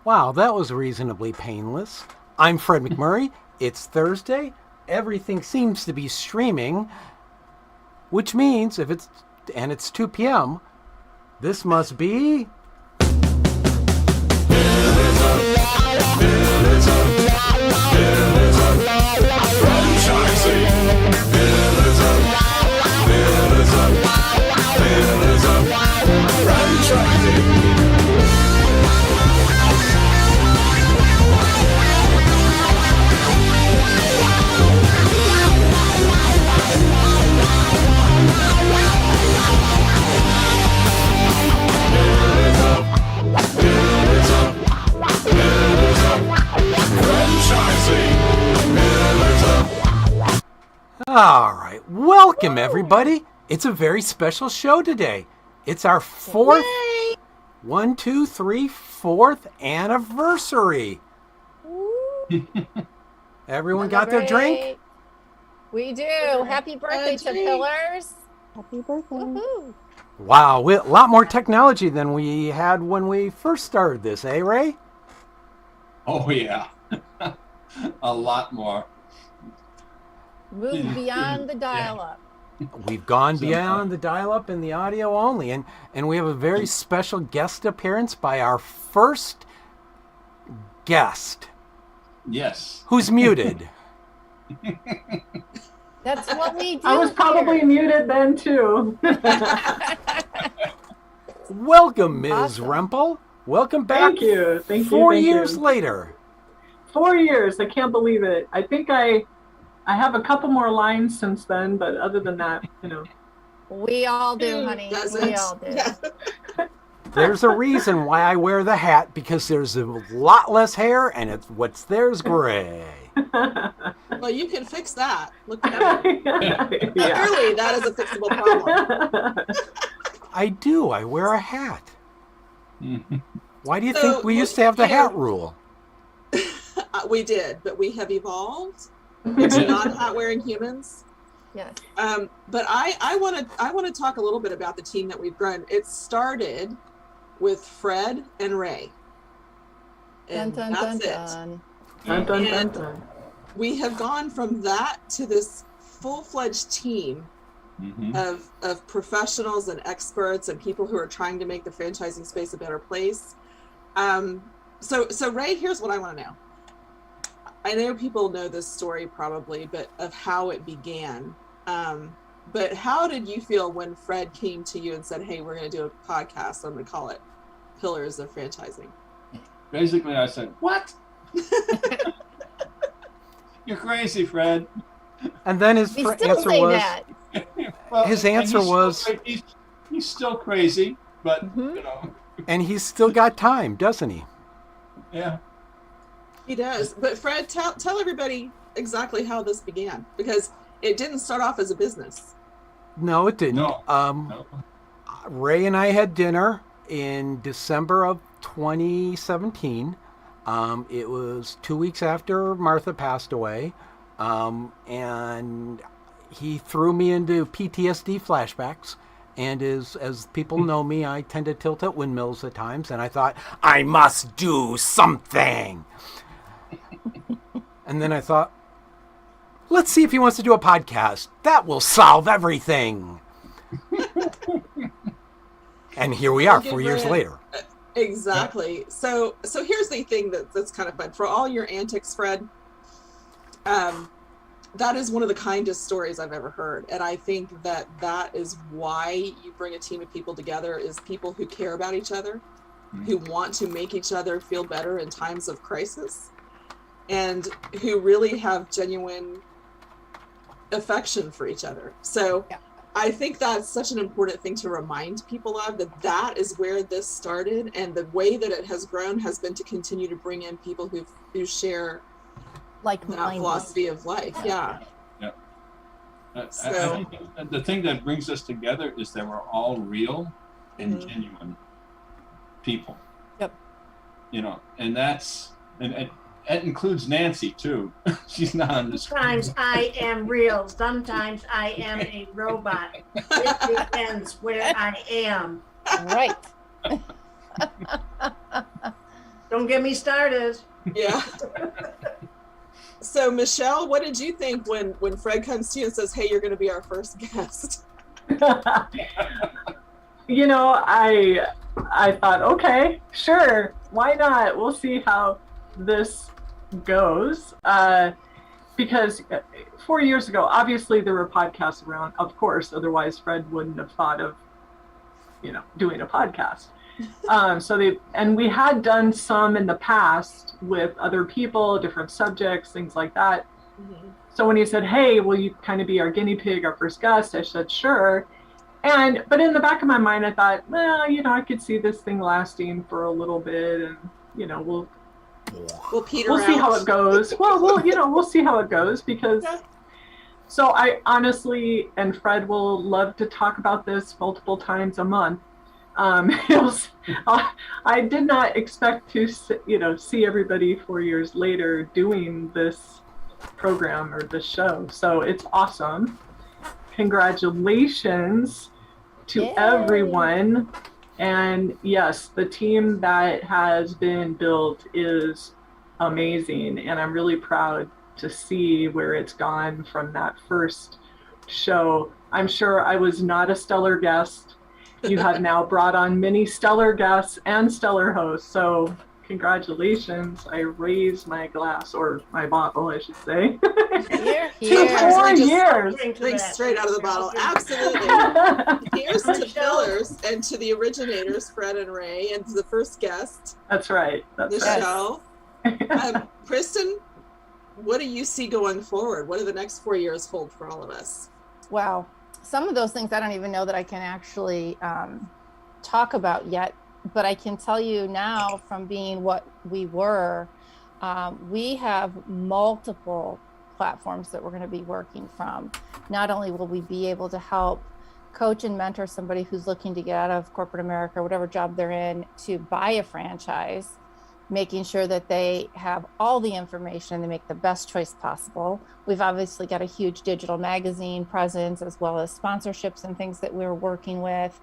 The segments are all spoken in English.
Wow, that was reasonably painless. I'm Fred McMurray. It's Thursday. Everything seems to be streaming, which means it's 2 p.m., this must be... All right, welcome everybody. It's a very special show today. It's our fourth anniversary. Everyone got their drink? We do. Happy birthday to Pillars. Happy birthday. Woohoo. Wow, a lot more technology than we had when we first started this, eh, Ray? Oh, yeah. A lot more. Move beyond the dial-up. We've gone beyond the dial-up and the audio only, and we have a very special guest appearance by our first guest. Yes. Who's muted. That's what we do. I was probably muted then too. Welcome, Ms. Awesome. Rempel. Welcome back. Thank you. 4 years later. 4 years. I can't believe it. I think I have a couple more lines since then, but other than that, We all do, honey. We all do. There's a reason why I wear the hat, because there's a lot less hair, and what's there's gray. Well, you can fix that. Look at it. Yeah. Clearly, that is a fixable problem. I do. I wear a hat. Why do you So, think we used to have the hat rule? We did, but we have evolved into not hat-wearing humans. Yes. But I want to talk a little bit about the team that we've grown. It started with Fred and Ray, and Dun, dun, that's dun, it. dun. Dun, dun, dun, And dun. we have gone from that to this full-fledged team of professionals and experts and people who are trying to make the franchising space a better place. So Ray, here's what I want to know. I know people know this story probably, but of how it began. But how did you feel when Fred came to you and said, "Hey, we're going to do a podcast. I'm going to call it Pillars of Franchising"? Basically, I said, "What? You're crazy, Fred." And then his We still answer say was, that. Well, His and answer he's was- still he's still crazy, but and he's still got time, doesn't he? yeah. He does. But Fred, tell everybody exactly how this began, because it didn't start off as a business. No, it didn't. No. No. Ray and I had dinner in December of 2017. It was 2 weeks after Martha passed away. And he threw me into PTSD flashbacks. And as people know me, I tend to tilt at windmills at times. And I thought, I must do something. And then I thought, let's see if he wants to do a podcast. That will solve everything. And here we are, 4 years later. Exactly. So here's the thing that's kind of fun. For all your antics, Fred, that is one of the kindest stories I've ever heard. And I think that is why you bring a team of people together, is people who care about each other, who want to make each other feel better in times of crisis, and who really have genuine affection for each other. So Yeah. I think that's such an important thing to remind people of, that is where this started, and the way that it has grown has been to continue to bring in people who share that philosophy of life. Yeah. I think the thing that brings us together is that we're all real and genuine people. Yep. And that's and that includes Nancy too. She's not on this. Sometimes I am real. Sometimes I am a robot. It depends where I am. Right. Don't Don't get me started. Yeah. So Michelle, what did you think when Fred comes to you and says, "Hey, you're going to be our first guest"? You know, I thought, okay, sure, why not? We'll see how this goes. Because 4 years ago, obviously there were podcasts around, of course, otherwise Fred wouldn't have thought of, doing a podcast. And we had done some in the past with other people, different subjects, things like that. Mm-hmm. So when he said, "Hey, will you kind of be our guinea pig, our first guest?" I said, sure. But in the back of my mind, I thought, well, I could see this thing lasting for a little bit, and we'll peter see how it goes. Well, we'll see how it goes, because. Yeah. So I honestly, and Fred will love to talk about this multiple times a month. I did not expect to, see everybody 4 years later doing this program or this show. So it's awesome. Congratulations to everyone. And yes, the team that has been built is amazing. And I'm really proud to see where it's gone from that first show. I'm sure I was not a stellar guest. You have now brought on many stellar guests and stellar hosts. So congratulations. I raise my glass, or my bottle, I should say. Here, To 4 years. Drink straight out of the bottle. Absolutely. Here's to Pillars and to the originators, Fred and Ray, and to the first guest. That's right. Michelle. Kristen, what do you see going forward? What do the next 4 years hold for all of us? Wow. Some of those things I don't even know that I can actually talk about yet, but I can tell you now, from being what we were, we have multiple platforms that we're going to be working from. Not only will we be able to help coach and mentor somebody who's looking to get out of corporate America, whatever job they're in, to buy a franchise, making sure that they have all the information and they make the best choice possible. We've obviously got a huge digital magazine presence, as well as sponsorships and things that we're working with.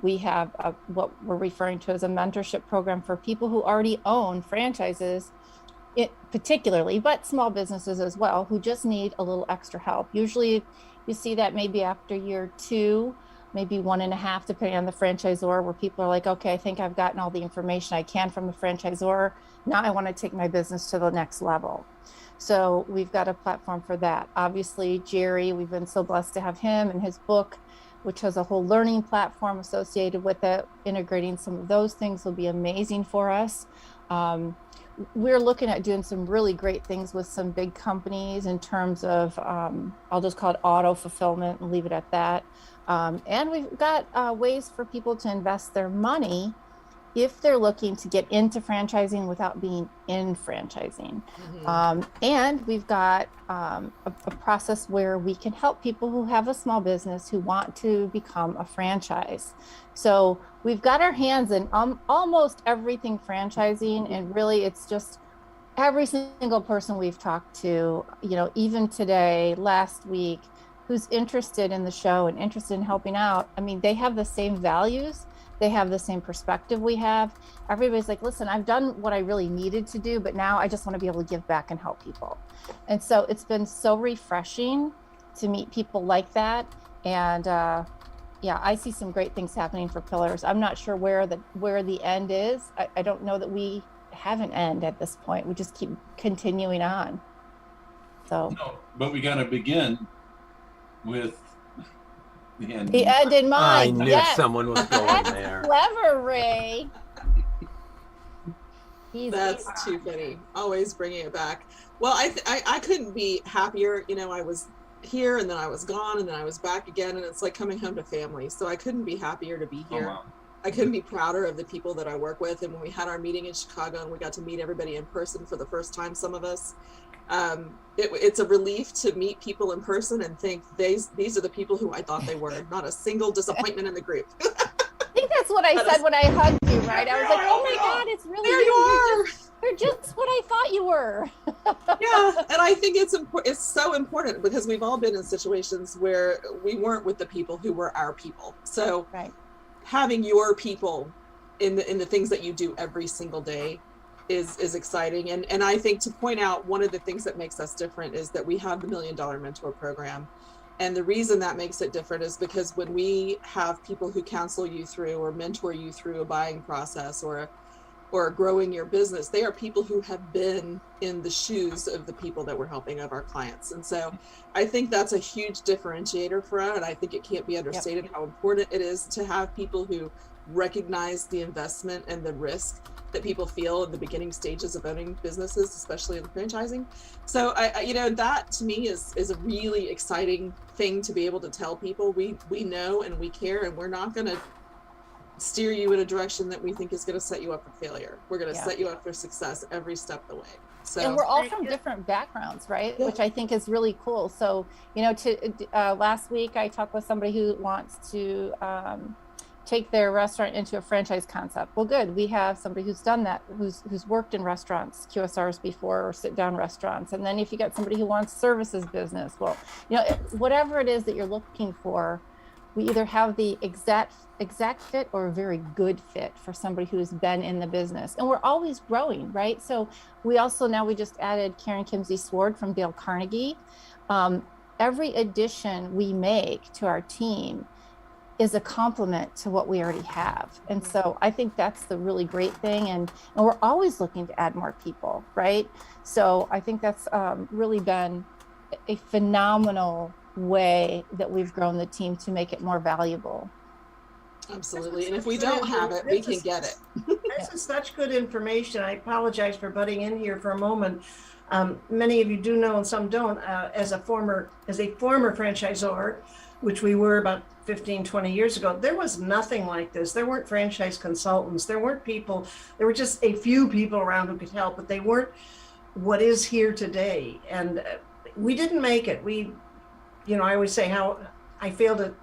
We have what we're referring to as a mentorship program for people who already own franchises, particularly, but small businesses as well, who just need a little extra help. Usually you see that maybe after year 2, maybe 1.5, depending on the franchisor, where people are like, okay, I think I've gotten all the information I can from the franchisor. Now I want to take my business to the next level. So we've got a platform for that. Obviously, Jerry, we've been so blessed to have him and his book, which has a whole learning platform associated with it. Integrating some of those things will be amazing for us. We're looking at doing some really great things with some big companies in terms of, I'll just call it auto fulfillment and leave it at that. And we've got ways for people to invest their money if they're looking to get into franchising without being in franchising. Mm-hmm. And we've got a process where we can help people who have a small business who want to become a franchise. So we've got our hands in almost everything franchising, and really it's just every single person we've talked to, even today, last week, who's interested in the show and interested in helping out. I mean, they have the same values. They have the same perspective we have. Everybody's like, listen, I've done what I really needed to do, but now I just want to be able to give back and help people. And so it's been so refreshing to meet people like that. And I see some great things happening for Pillars. I'm not sure where the end is. I don't know that we have an end at this point. We just keep continuing on. So. No, but we got to begin with the end. The end in mind. I knew someone was going there. Clever, Ray. That's too funny. Always bringing it back. Well, I couldn't be happier. I was here and then I was gone and then I was back again, and it's like coming home to family. So I couldn't be happier to be here. Oh, wow. I couldn't be prouder of the people that I work with. And when we had our meeting in Chicago and we got to meet everybody in person for the first time, some of us, it's a relief to meet people in person and think these are the people who I thought they were. Not a single disappointment in the group. I think that's what I said when I hugged you, right? I was like, oh my God, it's really there you are. You're just what I thought you were. Yeah, and I think it's so important because we've all been in situations where we weren't with the people who were our people. So having your people in the things that you do every single day is exciting. And I think, to point out, one of the things that makes us different is that we have the $1 Million Mentor Program. And the reason that makes it different is because when we have people who counsel you through or mentor you through a buying process or growing your business, they are people who have been in the shoes of the people that we're helping, of our clients. And so I think that's a huge differentiator for us. And I think it can't be understated how important it is to have people who recognize the investment and the risk that people feel in the beginning stages of owning businesses, especially in franchising. So I that to me is a really exciting thing to be able to tell people. We know and we care, and we're not going to steer you in a direction that we think is going to set you up for failure. We're going to set you up for success every step of the way. So, and we're all from different backgrounds, right? Yeah. Which I think is really cool. So, last week I talked with somebody who wants to take their restaurant into a franchise concept. Well, good. We have somebody who's done that, who's worked in restaurants, QSRs before, or sit down restaurants. And then if you got somebody who wants services business, well, whatever it is that you're looking for, we either have the exact fit or a very good fit for somebody who's been in the business. And we're always growing, right? So we just added Karen Kimsey Sword from Dale Carnegie. Every addition we make to our team is a complement to what we already have. And so I think that's the really great thing. And we're always looking to add more people, right? So I think that's really been a phenomenal way that we've grown the team to make it more valuable. Absolutely. And if we don't have it, we can get it. This is such good information. I apologize for butting in here for a moment. Many of you do know and some don't. As a former franchisor, which we were about 15, 20 years ago, there was nothing like this. There weren't franchise consultants. There weren't people. There were just a few people around who could help, but they weren't what is here today. And we didn't make it. I always say how I failed at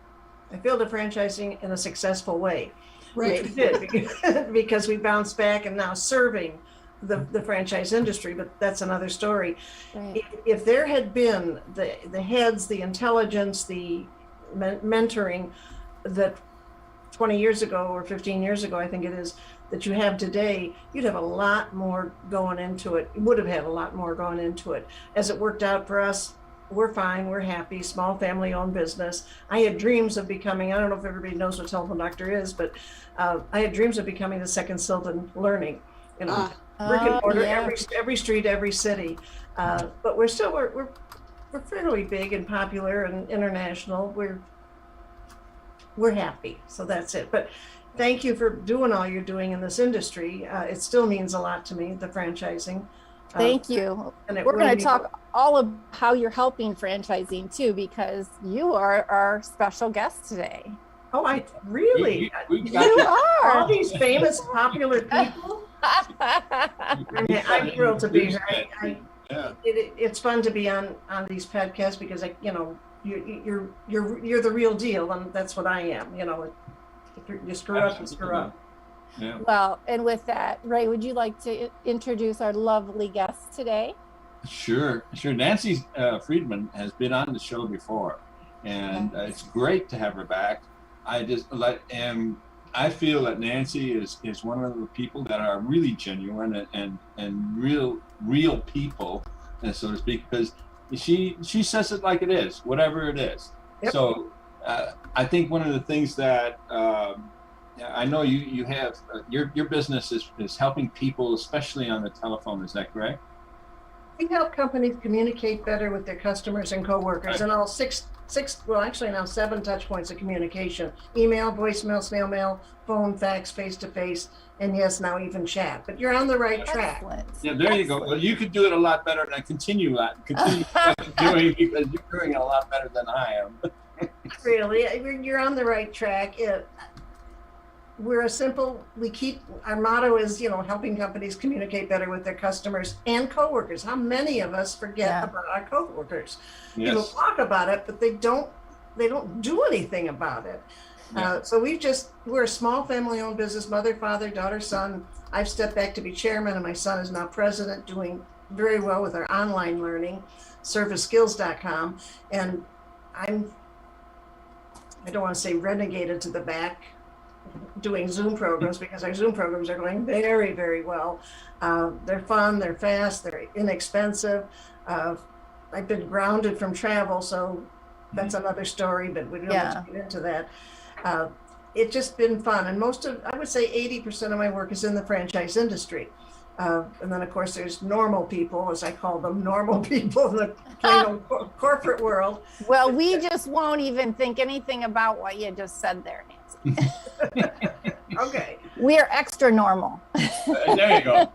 franchising in a successful way. Right. We did because we bounced back and now serving the franchise industry, but that's another story. Right. If there had been the heads, the intelligence, the mentoring that 20 years ago or 15 years ago, I think it is, that you have today, you'd have a lot more going into it. You would have had a lot more going into it. As it worked out for us, we're fine, we're happy, small family owned business. I had dreams of becoming, I don't know if everybody knows what telephone doctor is, but I had dreams of becoming the second Sylvan Learning, brick and mortar, every street, every city. But we're fairly big and popular and international. We're happy, so that's it. But thank you for doing all you're doing in this industry. It still means a lot to me, the franchising. Thank you. And we're going to talk all of how you're helping franchising too, because you are our special guest today. Oh, I really? You are. All these famous, popular people. I'm thrilled to be here. It's fun to be on these podcasts because you're the real deal, and that's what I am. If you screw up, you screw up. Yeah. Well, and with that, Ray, would you like to introduce our lovely guest today? Sure. Nancy Friedman has been on the show before, and it's great to have her back. I feel that Nancy is one of the people that are really genuine and real people, so to speak, because she says it like it is, whatever it is. Yep. So I think one of the things that I know you have your business is helping people, especially on the telephone. Is that correct? We help companies communicate better with their customers and coworkers, and all now 7 touch points of communication: email, voicemail, snail mail, phone, fax, face-to-face, and yes, now even chat. But you're on the right track. Yeah, there you go. Well, you could do it a lot better, and I continue what you're doing, because you're doing it a lot better than I am. Really, you're on the right track. Our motto is, helping companies communicate better with their customers and coworkers. How many of us forget about our coworkers? Yes. People talk about it, but they don't do anything about it. Yeah. So we're a small family owned business, mother, father, daughter, son. I've stepped back to be chairman, and my son is now president, doing very well with our online learning, serviceskills.com. And I don't want to say renegated to the back. doing Zoom programs because our Zoom programs are going very, very well. They're fun, they're fast, they're inexpensive. I've been grounded from travel, so that's another story, but we don't have to get into that. It's just been fun. And I would say 80% of my work is in the franchise industry. And then, of course, there's normal people, as I call them, normal people in the plain old corporate world. Well, we just won't even think anything about what you just said there, Nancy. Okay. We are extra normal. There you go.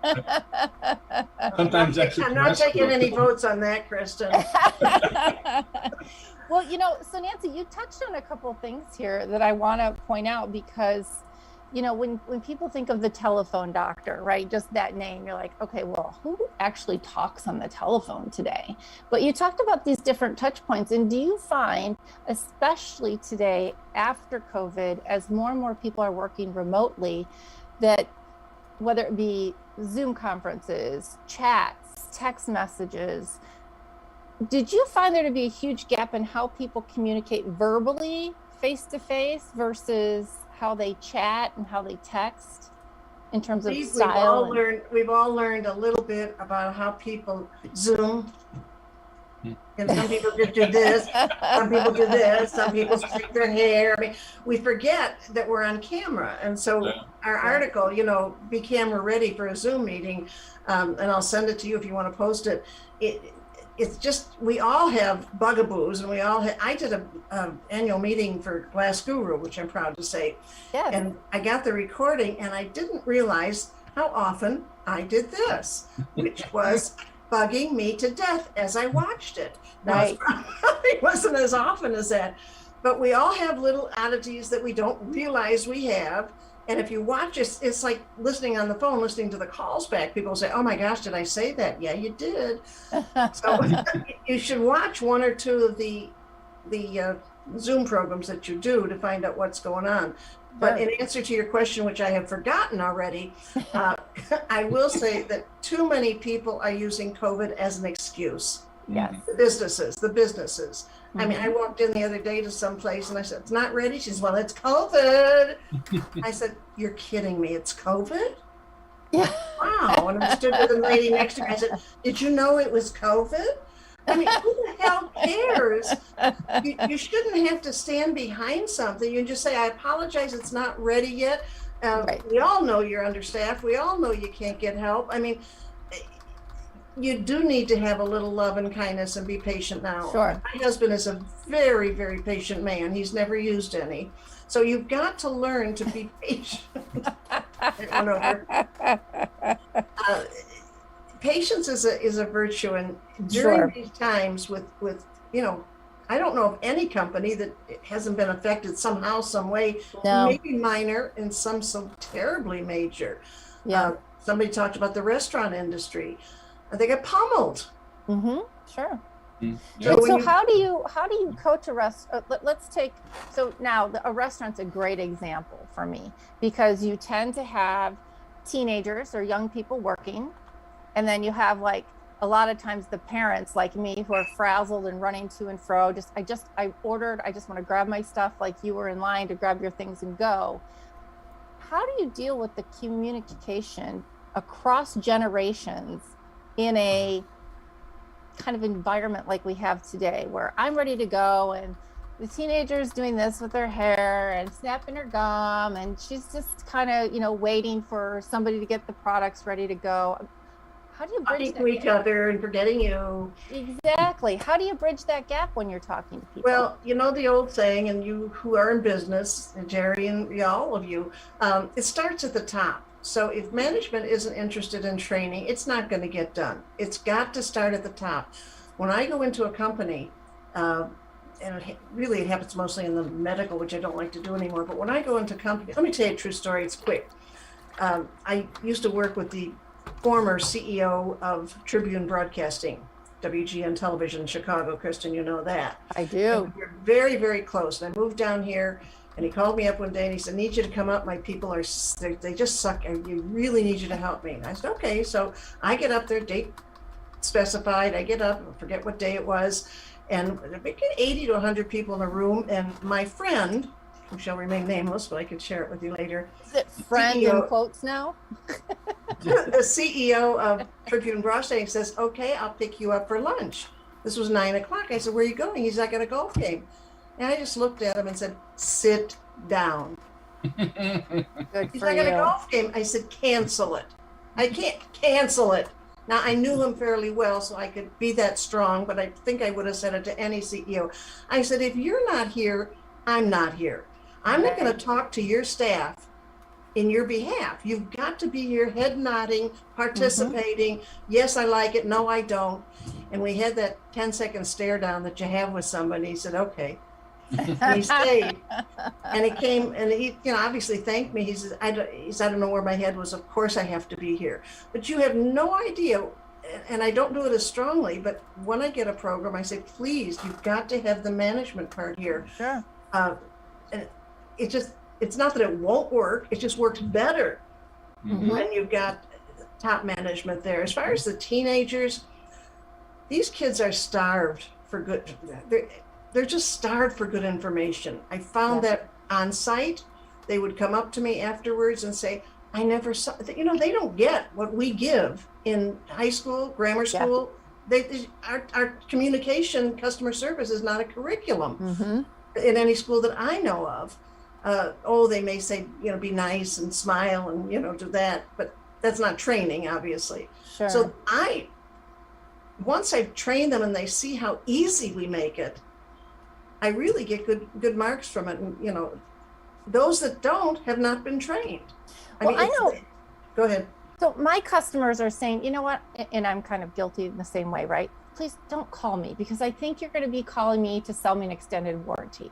Sometimes I'm not taking any votes on that, Kristen. Well, so Nancy, you touched on a couple things here that I want to point out because, when people think of the telephone doctor, right, just that name, you're like, okay, well, who actually talks on the telephone today? But you talked about these different touch points. And do you find, especially today after COVID, as more and more people are working remotely, that whether it be Zoom conferences, chats, text messages, did you find there to be a huge gap in how people communicate verbally, face-to-face, versus how they chat and how they text in terms of style? We've all learned a little bit about how people Zoom. And some people just do this, some people do this, some people stick their hair. I mean, we forget that we're on camera. And so our article, be camera ready for a Zoom meeting, and I'll send it to you if you want to post it. It's just, we all have bugaboos, and I did a annual meeting for Glass Guru, which I'm proud to say. Yes. And I got the recording, and I didn't realize how often I did this, which was bugging me to death as I watched it. Right. It wasn't as often as that, but we all have little oddities that we don't realize we have. And if you watch it, it's like listening on the phone, listening to the calls back. People say, oh my gosh, did I say that? Yeah, you did. So you should watch one or two of the Zoom programs that you do to find out what's going on. But in answer to your question, which I have forgotten already, I will say that too many people are using COVID as an excuse. Yes. The businesses. I mean, I walked in the other day to some place and I said, it's not ready. She says, well, it's COVID. I said, you're kidding me. It's COVID? Yeah. Wow. And I stood with a lady next to me. I said, did you know it was COVID? I mean, who the hell cares? You shouldn't have to stand behind something. You just say, I apologize, it's not ready yet. Right. We all know you're understaffed. We all know you can't get help. I mean, you do need to have a little love and kindness and be patient now. Sure. My husband is a very, very patient man. He's never used any. So you've got to learn to be patient. Patience is a virtue, and during these times with I don't know of any company that hasn't been affected somehow, some way, maybe minor and some so terribly major. Yeah. Somebody talked about the restaurant industry. They get pummeled. Mm-hmm. Sure. Yeah. So how do you coach a restaurant? Let's take, so now a restaurant's a great example for me because you tend to have teenagers or young people working, and then you have like a lot of times the parents like me who are frazzled and running to and fro. I ordered, I just want to grab my stuff, like you were in line to grab your things and go. How do you deal with the communication across generations in a kind of environment like we have today, where I'm ready to go and the teenager's doing this with her hair and snapping her gum, and she's just kind of, waiting for somebody to get the products ready to go. How do you bridge talking to each other and forgetting you? Exactly. How do you bridge that gap when you're talking to people? Well, the old saying, and you who are in business, and Jerry and all of you, it starts at the top. So if management isn't interested in training, it's not going to get done. It's got to start at the top. When I go into a company, and it happens mostly in the medical, which I don't like to do anymore, but when I go into companies, let me tell you a true story, it's quick. I used to work with the former CEO of Tribune Broadcasting, WGN Television in Chicago. Kristen, you know that. I do. We're very, very close. And I moved down here, and he called me up one day and he said, I need you to come up. My people they just suck. I really need you to help me. And I said, okay. So I get up there, date specified. I get up, I forget what day it was. And there were 80 to 100 people in the room. And my friend, who shall remain nameless, but I could share it with you later. Is it friend in CEO. quotes now? The CEO of Tribune Broadcasting says, okay, I'll pick you up for lunch. This was 9 o'clock. I said, where are you going? He's like, at a golf game. And I just looked at him and said, sit down. Good He's for like, at a you. golf game. I said, cancel it. I can't cancel it. Now, I knew him fairly well, so I could be that strong, but I think I would have said it to any CEO. I said, if you're not here, I'm not here. I'm not going to talk to your staff in your behalf. You've got to be here, head nodding, participating. Yes, I like it. No, I don't. And we had that 10-second stare down that you have with somebody. He said, okay. And he stayed. And he came and he, obviously thanked me. He says, I don't know where my head was. Of course I have to be here. But you have no idea, and I don't do it as strongly, but when I get a program, I say, please, you've got to have the management part here. Sure. And it's not that it won't work, it just works better when you've got top management there. As far as the teenagers, these kids are starved for good. They're just starved for good information. I found that on site, they would come up to me afterwards and say, I never saw, they don't get what we give in high school, grammar school. Our communication, customer service is not a curriculum in any school that I know of. They may say, be nice and smile and, do that, but that's not training, obviously. Sure. So once I've trained them and they see how easy we make it, I really get good marks from it. And, those that don't have not been trained. I know. Go ahead. So my customers are saying, you know what? And I'm kind of guilty in the same way, right? Please don't call me because I think you're going to be calling me to sell me an extended warranty.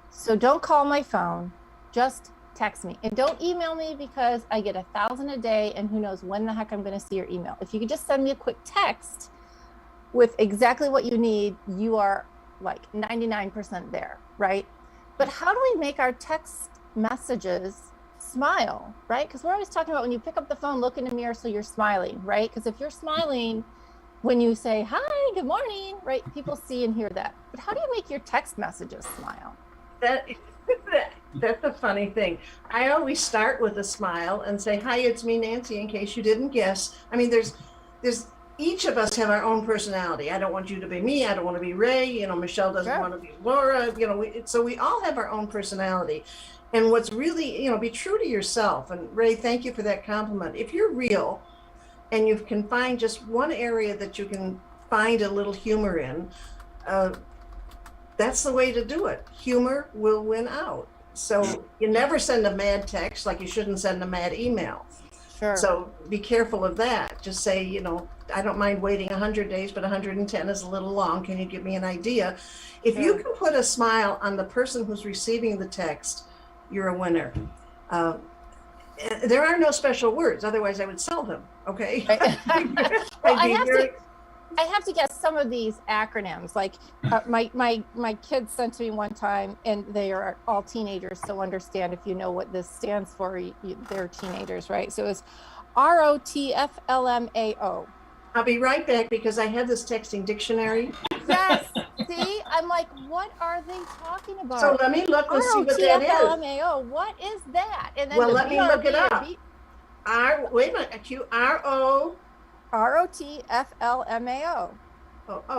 So don't call my phone, just text me. And don't email me because I get 1,000 a day and who knows when the heck I'm going to see your email. If you could just send me a quick text with exactly what you need, you are like 99% there, right? But how do we make our text messages smile, right? Because we're always talking about when you pick up the phone, look in the mirror so you're smiling, right? Because if you're smiling when you say, hi, good morning, right? People see and hear that. But how do you make your text messages smile? That's a funny thing. I always start with a smile and say, hi, it's me, Nancy, in case you didn't guess. I mean, there's each of us have our own personality. I don't want you to be me. I don't want to be Ray. Michelle doesn't want to be Laura. So we all have our own personality. And what's really, be true to yourself. And Ray, thank you for that compliment. If you're real and you can find just one area that you can find a little humor in, that's the way to do it. Humor will win out. So you never send a mad text like you shouldn't send a mad email. Sure. So be careful of that. Just say, I don't mind waiting 100 days, but 110 is a little long. Can you give me an idea? If you can put a smile on the person who's receiving the text, you're a winner. There are no special words. Otherwise, I would sell them. Okay. I have to guess some of these acronyms. Like my kids sent to me one time, and they are all teenagers. So understand if you know what this stands for, they're teenagers, right? So it's ROTFLMAO. I'll be right back because I have this texting dictionary. Yes. See, I'm like, what are they talking about? So let me look and see what that is. ROTFLMAO. What is that? And then let me look it up. Wait a minute. ROTFLMAO.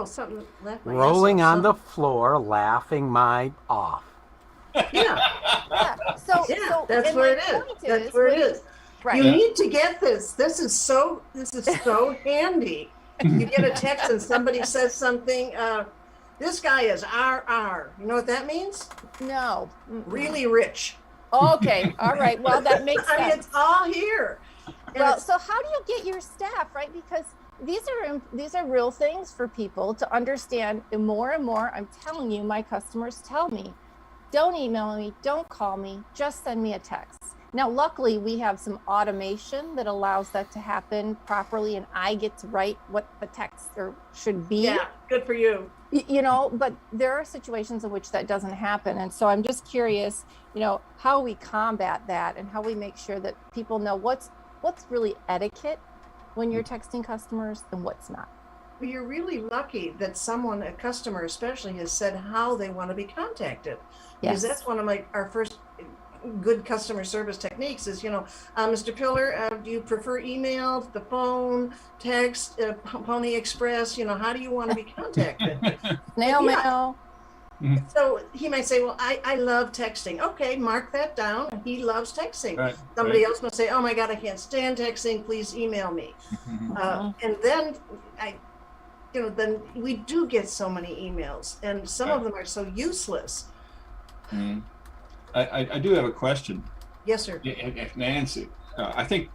Something left my Rolling on the floor, laughing my off. Yeah. So that's where it is. That's where it is. Right. You need to get this. This is so handy. You get a text and somebody says something. This guy is RR. You know what that means? No. Really rich. Okay. All right. Well, that makes sense. I mean, it's all here. Well, so how do you get your staff, right? Because these are real things for people to understand. And more, I'm telling you, my customers tell me, don't email me, don't call me, just send me a text. Now, luckily, we have some automation that allows that to happen properly, and I get to write what the text should be. Yeah, good for you. But there are situations in which that doesn't happen. And so I'm just curious, how we combat that and how we make sure that people know what's really etiquette when you're texting customers and what's not. you're really lucky that someone, a customer especially, has said how they want to be contacted. Because Yes. that's one of our first good customer service techniques is, Mr. Pillar, do you prefer email, the phone, text, Pony Express? How do you want to be contacted? Snail Yeah. mail. So he might say, well, I love texting. Okay, mark that down. He loves texting. Right, Somebody right. else will say, oh my God, I can't stand texting. Please email me. And then then we do get so many emails, and some of them are so useless. I do have a question. Yes, sir. If Nancy, I think,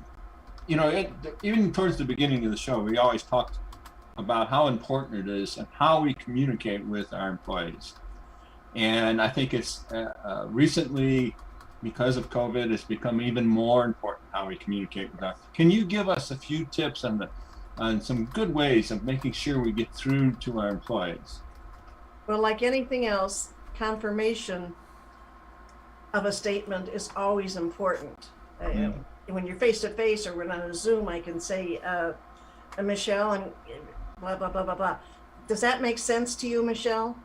even towards the beginning of the show, we always talked about how important it is and how we communicate with our employees. And I think it's recently, because of COVID, it's become even more important how we communicate with our. Can you give us a few tips on some good ways of making sure we get through to our employees? Well, like anything else, confirmation of a statement is always important. When you're face to face or when on a Zoom, I can say, Michelle, and blah, blah, blah, blah, blah. Does that make sense to you, Michelle?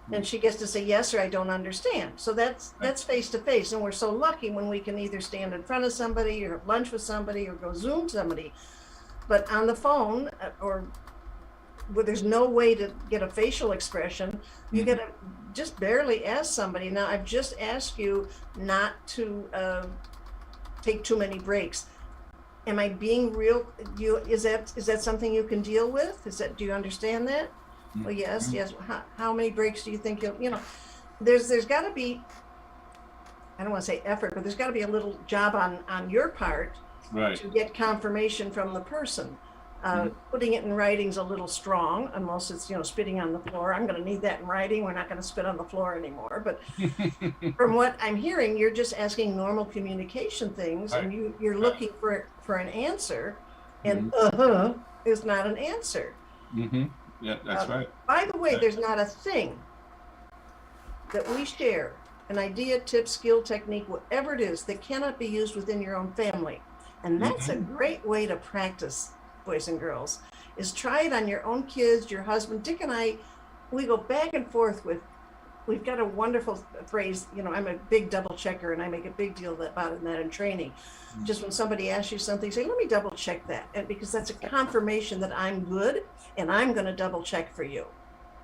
And she gets to say yes or I don't understand. So that's face to face. And we're so lucky when we can either stand in front of somebody or have lunch with somebody or go Zoom somebody. But on the phone or where there's no way to get a facial expression, you got to just barely ask somebody. Now, I've just asked you not to take too many breaks. Am I being real? Is that something you can deal with? Do you understand that? Well, yes. How many breaks do you think there's got to be, I don't want to say effort, but there's got to be a little job on your part to get confirmation from the person. Putting it in writing's a little strong, unless it's, spitting on the floor. I'm going to need that in writing. We're not going to spit on the floor anymore. But from what I'm hearing, you're just asking normal communication things, and you're looking for an answer, and is not an answer. Yeah, that's right. By the way, there's not a thing that we share, an idea, tip, skill, technique, whatever it is, that cannot be used within your own family. And that's a great way to practice, boys and girls, is try it on your own kids, your husband. Dick and I, we go back and forth we've got a wonderful phrase, I'm a big double checker, and I make a big deal about that in training. Just when somebody asks you something, say, let me double check that. And because that's a confirmation that I'm good, and I'm going to double check for you.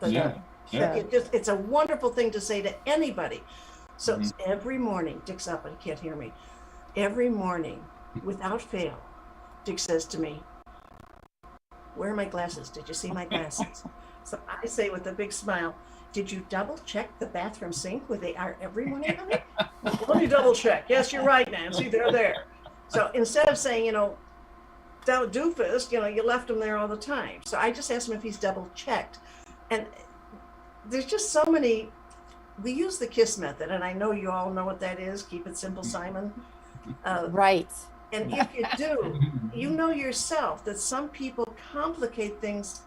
It's a wonderful thing to say to anybody. So every morning, Dick's up and he can't hear me. Every morning, without fail, Dick says to me, where are my glasses? Did you see my glasses? So I say with a big smile, did you double check the bathroom sink where they are every morning? Let me double check. Yes, you're right, Nancy, they're there. So instead of saying, doofus, you left them there all the time. So I just asked him if he's double checked. And there's just so many, we use the KISS method, and I know you all know what that is. Keep it simple, Simon. Right. And if you do, you know yourself that some people complicate things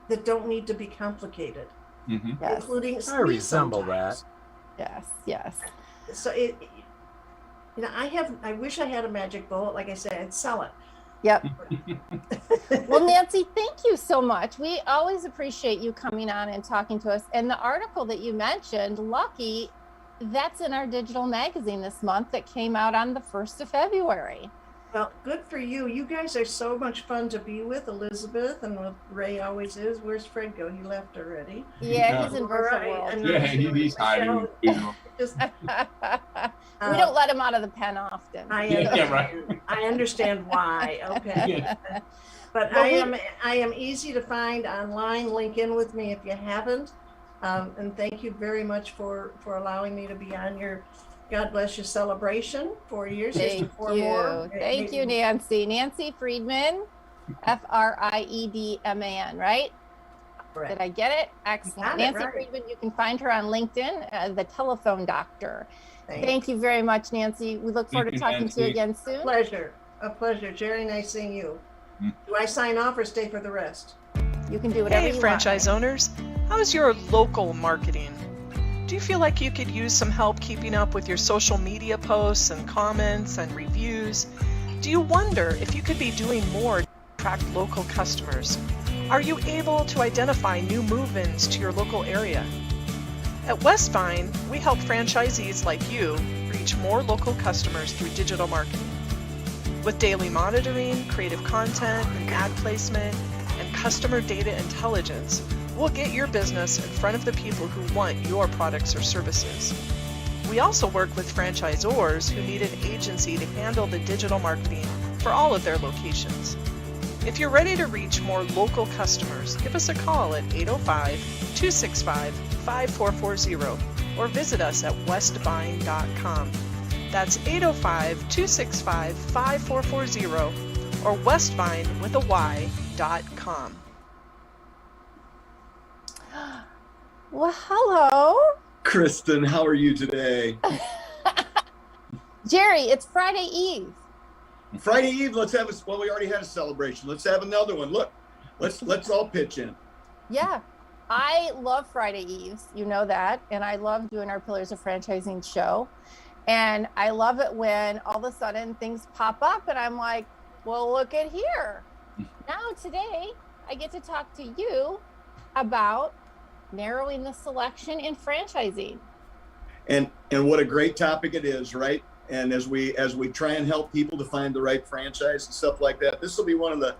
that don't need to be complicated, Yes. including I resemble sometimes. that. Yes. So I wish I had a magic bullet. Like I said, I'd sell it. Yep. Well, Nancy, thank you so much. We always appreciate you coming on and talking to us. And the article that you mentioned, Lucky, that's in our digital magazine this month that came out on the 1st of February. Well, good for you. You guys are so much fun to be with, Elizabeth, and with Ray always is. Where's Fred go? He left already. Yeah, he's in virtual world. He's hiding. Just, We don't let him out of the pen often. I understand why. Okay. But Well, I am easy to find online. Link in with me if you haven't. And thank you very much for allowing me to be on your God bless you celebration. 4 years. Thank you. Thank you, Nancy. Nancy Friedman, Friedman, right? Correct. Did I get it? Excellent. Nancy Friedman, you can find her on LinkedIn, the telephone doctor. Thank you very much, Nancy. We look forward to talking to you again soon. A pleasure. Jerry, nice seeing you. Do I sign off or stay for the rest? You can do whatever you want. Hey, franchise owners. How's your local marketing? Do you feel like you could use some help keeping up with your social media posts and comments and reviews? Do you wonder if you could be doing more to attract local customers? Are you able to identify new move-ins to your local area? At Westvine, we help franchisees like you reach more local customers through digital marketing. With daily monitoring, creative content, and ad placement, and customer data intelligence, we'll get your business in front of the people who want your products or services. We also work with franchisors who need an agency to handle the digital marketing for all of their locations. If you're ready to reach more local customers, give us a call at 805-265-5440 or visit us at westvine.com. That's 805-265-5440 or westvine.com. Well, hello. Kristen, how are you today? Jerry, it's Friday Eve. Friday Eve, let's have well, we already had a celebration. Let's have another one. Look, let's all pitch in. Yeah, I love Friday Eves. You know that. And I love doing our Pillars of Franchising show. And I love it when all of a sudden things pop up and I'm like, well, look at here. Now today I get to talk to you about narrowing the selection in franchising. And what a great topic it is, right? And as we try and help people to find the right franchise and stuff like that, this will be one of the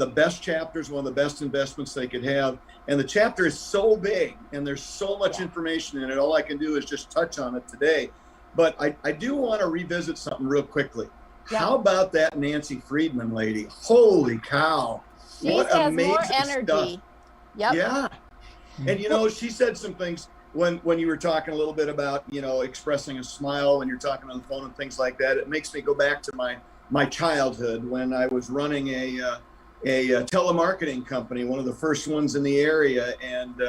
best chapters, one of the best investments they could have. And the chapter is so big and there's so much information in it. All I can do is just touch on it today. But I do want to revisit something real quickly. Yeah. How about that Nancy Friedman lady? Holy cow. She what has amazing more energy. Stuff. Yep. Yeah. And she said some things when you were talking a little bit about, expressing a smile when you're talking on the phone and things like that. It makes me go back to my childhood when I was running a telemarketing company, one of the first ones in the area. And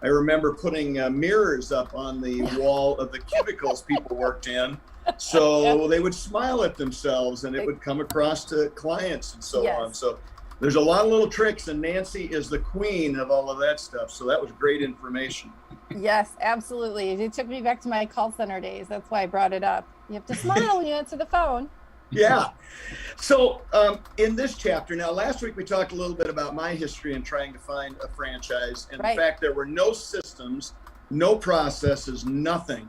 I remember putting mirrors up on the wall of the cubicles people worked in. So they would smile at themselves and it would come across to clients and so on. So there's a lot of little tricks and Nancy is the queen of all of that stuff. So that was great information. Yes, absolutely. It took me back to my call center days. That's why I brought it up. You have to smile when you answer the phone. Yeah. So in this chapter, now last week we talked a little bit about my history in trying to find a franchise and the fact there were no systems, no processes, nothing.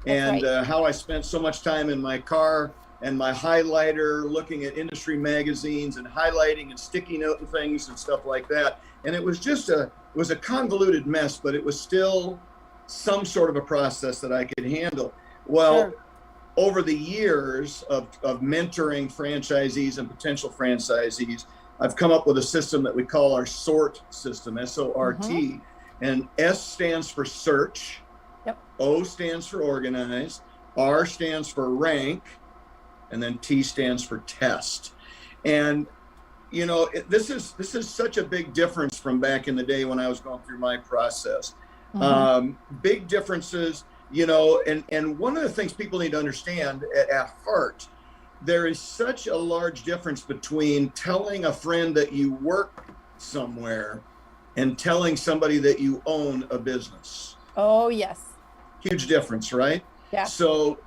And how I spent so much time in my car and my highlighter looking at industry magazines and highlighting and sticky noting things and stuff like that. And it was just a convoluted mess, but it was still some sort of a process that I could handle. Well, over the years of mentoring franchisees and potential franchisees, I've come up with a system that we call our SORT system, S-O-R-T. And S stands for search, O stands for organize, R stands for rank, and then T stands for test. And this is such a big difference from back in the day when I was going through my process. Big differences, and one of the things people need to understand at heart, there is such a large difference between telling a friend that you work somewhere and telling somebody that you own a business. Oh, yes. Huge difference, right? Yeah. So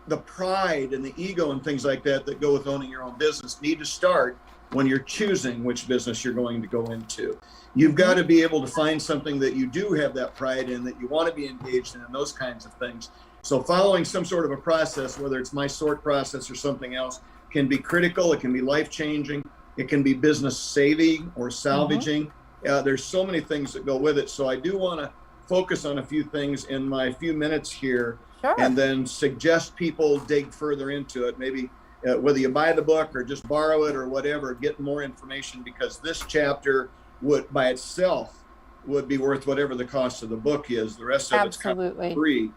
the pride and the ego and things like that go with owning your own business need to start when you're choosing which business you're going to go into. You've got to be able to find something that you do have that pride in, that you want to be engaged in, and those kinds of things. So following some sort of a process, whether it's my SORT process or something else, can be critical. It can be life-changing. It can be business saving or salvaging. There's so many things that go with it. So I do want to focus on a few things in my few minutes here, and then suggest people dig further into it. Maybe whether you buy the book or just borrow it or whatever, get more information, because this chapter would by itself would be worth whatever the cost of the book is. The rest of it's kind of free.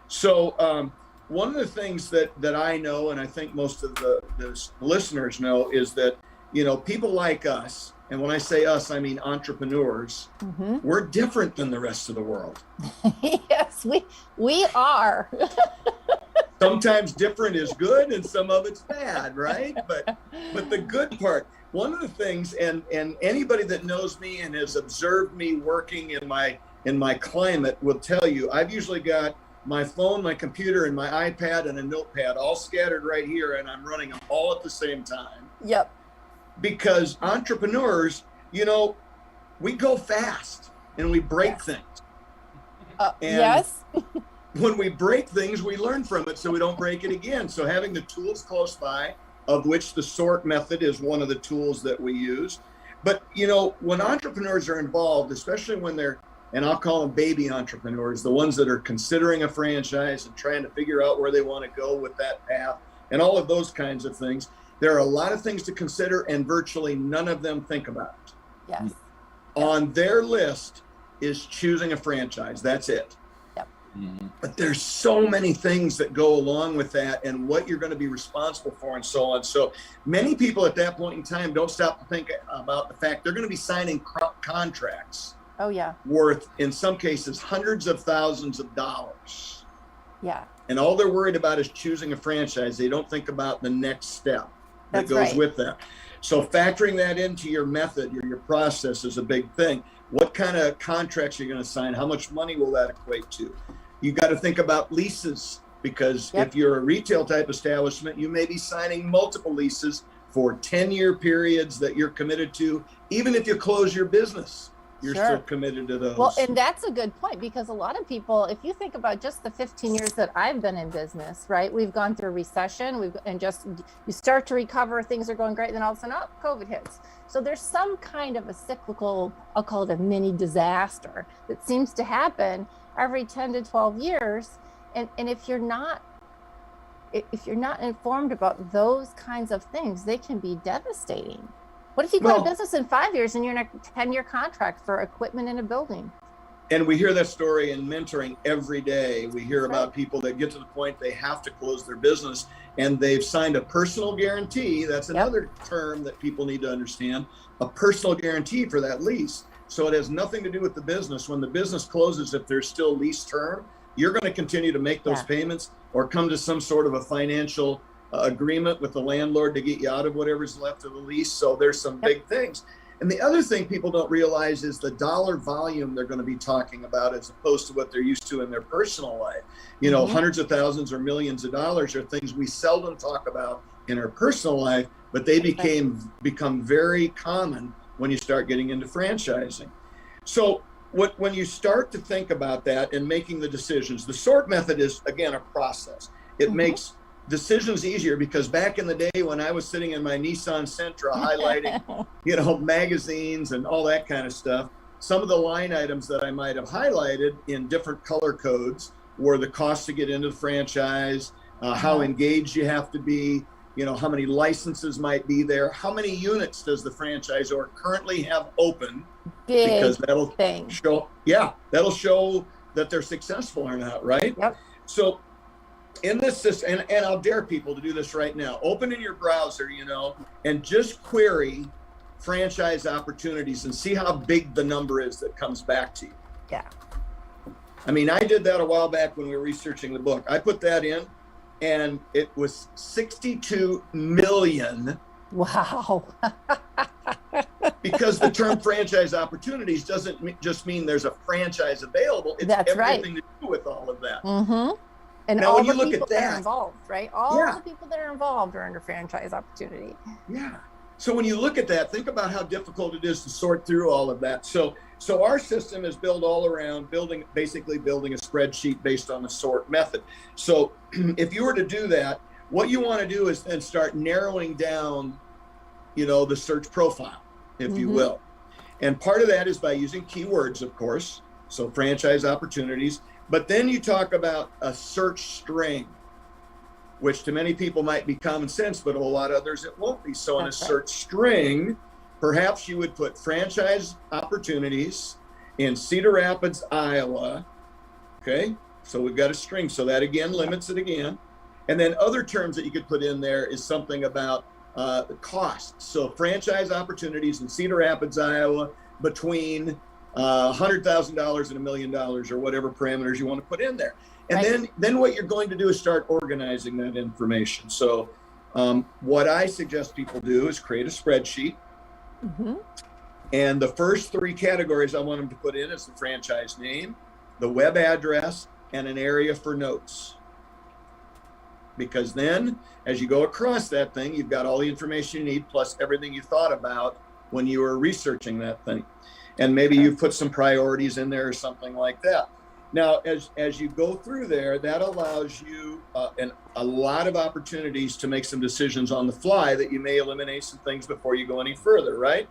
So one of the things that I know, and I think most of the listeners know, is that people like us, and when I say us, I mean entrepreneurs, we're different than the rest of the world. Yes, we are. Sometimes different is good and some of it's bad, right? But the good part, one of the things, and anybody that knows me and has observed me working in my climate will tell you, I've usually got my phone, my computer, and my iPad and a notepad all scattered right here, and I'm running them all at the same time. Yep. Because entrepreneurs, we go fast and we break Yes. things. And Yes. when we break things, we learn from it so we don't break it again. So having the tools close by, of which the SORT method is one of the tools that we use. But, you know, when entrepreneurs are involved, especially when they're, and I'll call them baby entrepreneurs, the ones that are considering a franchise and trying to figure out where they want to go with that path and all of those kinds of things, there are a lot of things to consider and virtually none of them think about it. Yes. On their list is choosing a franchise. That's it. Mhm. But there's so many things that go along with that and what you're going to be responsible for and so on. So many people at that point in time don't stop to think about the fact they're going to be signing contracts Oh yeah. worth, in some cases, hundreds of thousands of dollars. Yeah. And all they're worried about is choosing a franchise. They don't think about the next step that That's goes right. with that. So factoring that into your method, your process is a big thing. What kind of contracts are you going to sign? How much money will that equate to? You got to think about leases, because Yep. if you're a retail type establishment, you may be signing multiple leases for 10-year periods that you're committed to. Even if you close your business, you're Sure. still committed to those. Well, and that's a good point, because a lot of people, if you think about just the 15 years that I've been in business, right? We've gone through recession, you start to recover, things are going great, then all of a sudden, COVID hits. So there's some kind of a cyclical, I'll call it a mini disaster, that seems to happen every 10 to 12 years. And if you're not informed about those kinds of things, they can be devastating. What if you go out of business in 5 years and you're in a 10-year contract for equipment in a building? And we hear that story in mentoring every day. We hear That's about right. people that get to the point they have to close their business and they've signed a personal guarantee. That's Yep. another term that people need to understand, a personal guarantee for that lease. So it has nothing to do with the business. When the business closes, if there's still lease term, you're going to continue to make those Yeah. payments or come to some sort of a financial agreement with the landlord to get you out of whatever's left of the lease. So there's some big things. And the other thing people don't realize is the dollar volume they're going to be talking about as opposed to what they're used to in their personal life. You know, Mhm. hundreds of thousands or millions of dollars are things we seldom talk about in our personal life, but they become very common when you start getting into franchising. So when you start to think about that and making the decisions, the SORT method is, again, a process. It Mhm. makes decisions easier, because back in the day when I was sitting in my Nissan Sentra highlighting, you know, magazines and all that kind of stuff, some of the line items that I might have highlighted in different color codes were the cost to get into the franchise, how engaged you have to be, you know, how many licenses might be there, how many units does the franchisor currently have open, Big because that'll thing. show, that'll show that they're successful or not, right? Yep. So in this system, and I'll dare people to do this right now, open in your browser, you know, and just query franchise opportunities and see how big the number is that comes back to you. Yeah. I mean, I did that a while back when we were researching the book. I put that in and it was 62 million, Wow. because the term franchise opportunities doesn't just mean there's a franchise available. It's That's right. everything to do with all of that. Mm-hmm. And Now, all when the you look people at that are that- involved, right? All Yeah. the people that are involved are under franchise opportunity. Yeah. So when you look at that, think about how difficult it is to sort through all of that. So our system is built all around basically building a spreadsheet based on the SORT method. So if you were to do that, what you want to do is then start narrowing down, you know, the search profile, if you Mhm. will. And part of that is by using keywords, of course. So franchise opportunities, but then you talk about a search string, which to many people might be common sense, but a lot of others it won't be. So in a That's right. search string, perhaps you would put franchise opportunities in Cedar Rapids, Iowa. Okay, so we've got a string. So that again limits it again. And then other terms that you could put in there is something about the cost. So franchise opportunities in Cedar Rapids, Iowa, between $100,000 and $1 million, or whatever parameters you want to put in there. And Right. then what you're going to do is start organizing that information. So what I suggest people do is create a spreadsheet. Mm-hmm. And the first three categories I want them to put in is the franchise name, the web address, and an area for notes. Because then as you go across that thing, you've got all the information you need plus everything you thought about when you were researching that thing. and maybe you put some priorities in there or something like that. Now, as you go through there, that allows you a lot of opportunities to make some decisions on the fly that you may eliminate some things before you go any further, right?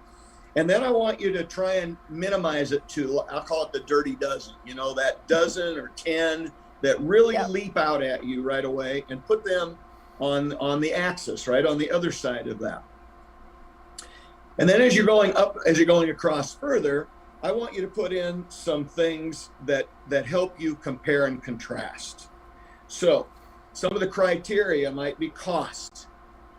And then I want you to try and minimize it to, I'll call it the dirty dozen, that dozen or 10 that really leap out at you right away, and put them on the axis, right, on the other side of that. And then as you're going across further, I want you to put in some things that help you compare and contrast. So some of the criteria might be cost.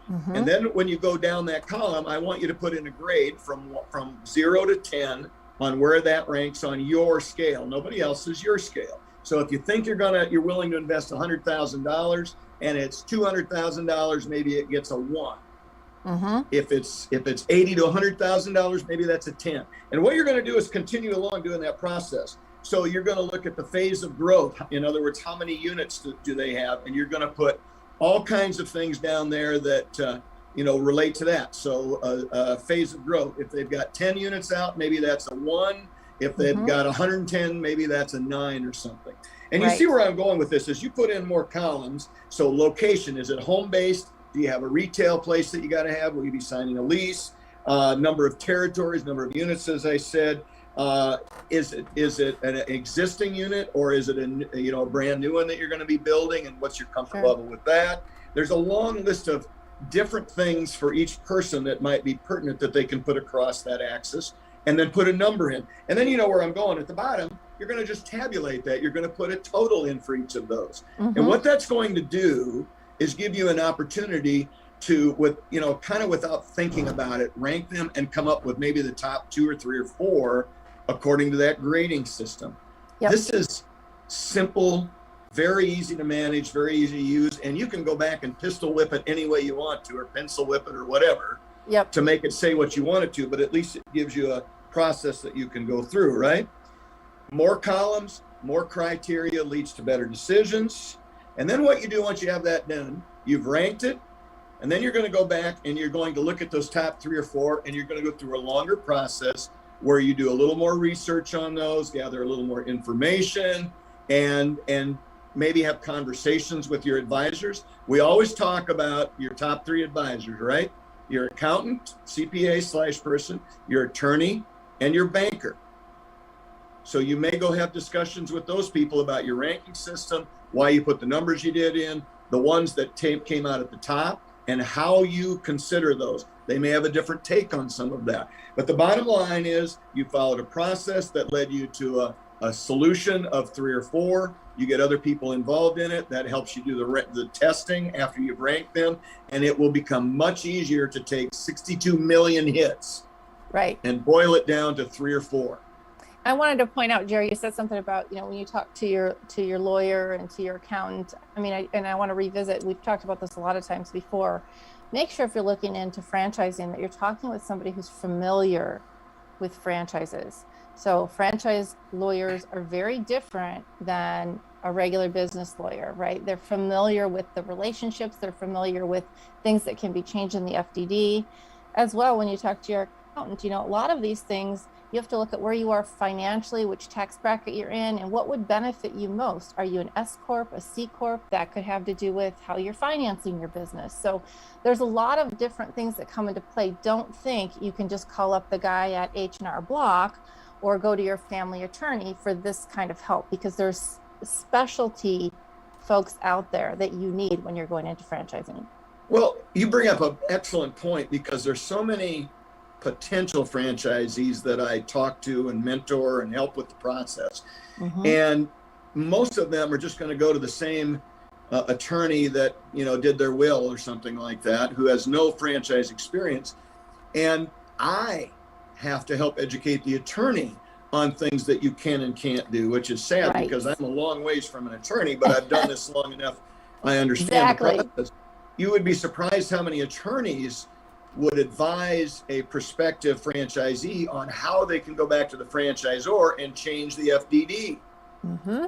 Mm-hmm. And then when you go down that column, I want you to put in a grade from 0 to 10 on where that ranks on your scale. Nobody else's, your scale. So if you think you're willing to invest $100,000 and it's $200,000, maybe it gets a 1. Mm-hmm. If it's $80,000 to $100,000, maybe that's a 10. And what you're going to do is continue along doing that process. So you're going to look at the phase of growth. In other words, how many units do they have? And you're going to put all kinds of things down there that relate to that. So a phase of growth. If they've got 10 units out, maybe that's a 1. If they've got 110, maybe that's a 9 or something. And you see where I'm going with this is you put in more columns. So location, is it home-based? Do you have a retail place that you got to have? Will you be signing a lease? Number of territories, number of units, as I said. Is it an existing unit, or is it a brand new one that you're going to be building? And what's your comfort level with that? There's a long list of different things for each person that might be pertinent that they can put across that axis, and then put a number in. And then you know where I'm going at the bottom. You're going to just tabulate that. You're going to put a total in for each of those. Mm-hmm. And what that's going to do is give you an opportunity to, kind of without thinking about it, rank them and come up with maybe the top 2 or 3 or 4 according to that grading system. Yep. This is simple, very easy to manage, very easy to use, and you can go back and pistol whip it any way you want to, or pencil whip it or whatever, to make it say what you want it to, but at least it gives you a process that you can go through, right? More columns, more criteria leads to better decisions. And then what you do once you have that done, you've ranked it, and then you're going to go back and you're going to look at those top 3 or 4, and you're going to go through a longer process where you do a little more research on those, gather a little more information, and maybe have conversations with your advisors. We always talk about your top 3 advisors, right? Your accountant, CPA / person, your attorney, and your banker. So you may go have discussions with those people about your ranking system, why you put the numbers you did in, the ones that came out at the top, and how you consider those. They may have a different take on some of that. But the bottom line is you followed a process that led you to a solution of 3 or 4. You get other people involved in it. That helps you do the testing after you've ranked them. And it will become much easier to take 62 million hits and boil it down to 3 or 4. I wanted to point out, Jerry, you said something about, when you talk to your lawyer and to your accountant. I mean, I want to revisit, we've talked about this a lot of times before. Make sure if you're looking into franchising that you're talking with somebody who's familiar with franchises. So franchise lawyers are very different than a regular business lawyer, right? They're familiar with the relationships. They're familiar with things that can be changed in the FDD. As well, when you talk to your accountant, a lot of these things, you have to look at where you are financially, which tax bracket you're in, and what would benefit you most. Are you an S Corp, a C Corp? That could have to do with how you're financing your business. So there's a lot of different things that come into play. Don't think you can just call up the guy at H&R Block or go to your family attorney for this kind of help, because there's specialty folks out there that you need when you're going into franchising. Well, you bring up an excellent point, because there's so many potential franchisees that I talk to and mentor and help with the process. Mm-hmm. And most of them are just going to go to the same attorney that, did their will or something like that, who has no franchise experience. And I have to help educate the attorney on things that you can and can't do, which is sad because I'm a long ways from an attorney, but I've done this long enough. I understand the process. You would be surprised how many attorneys would advise a prospective franchisee on how they can go back to the franchisor and change the FDD,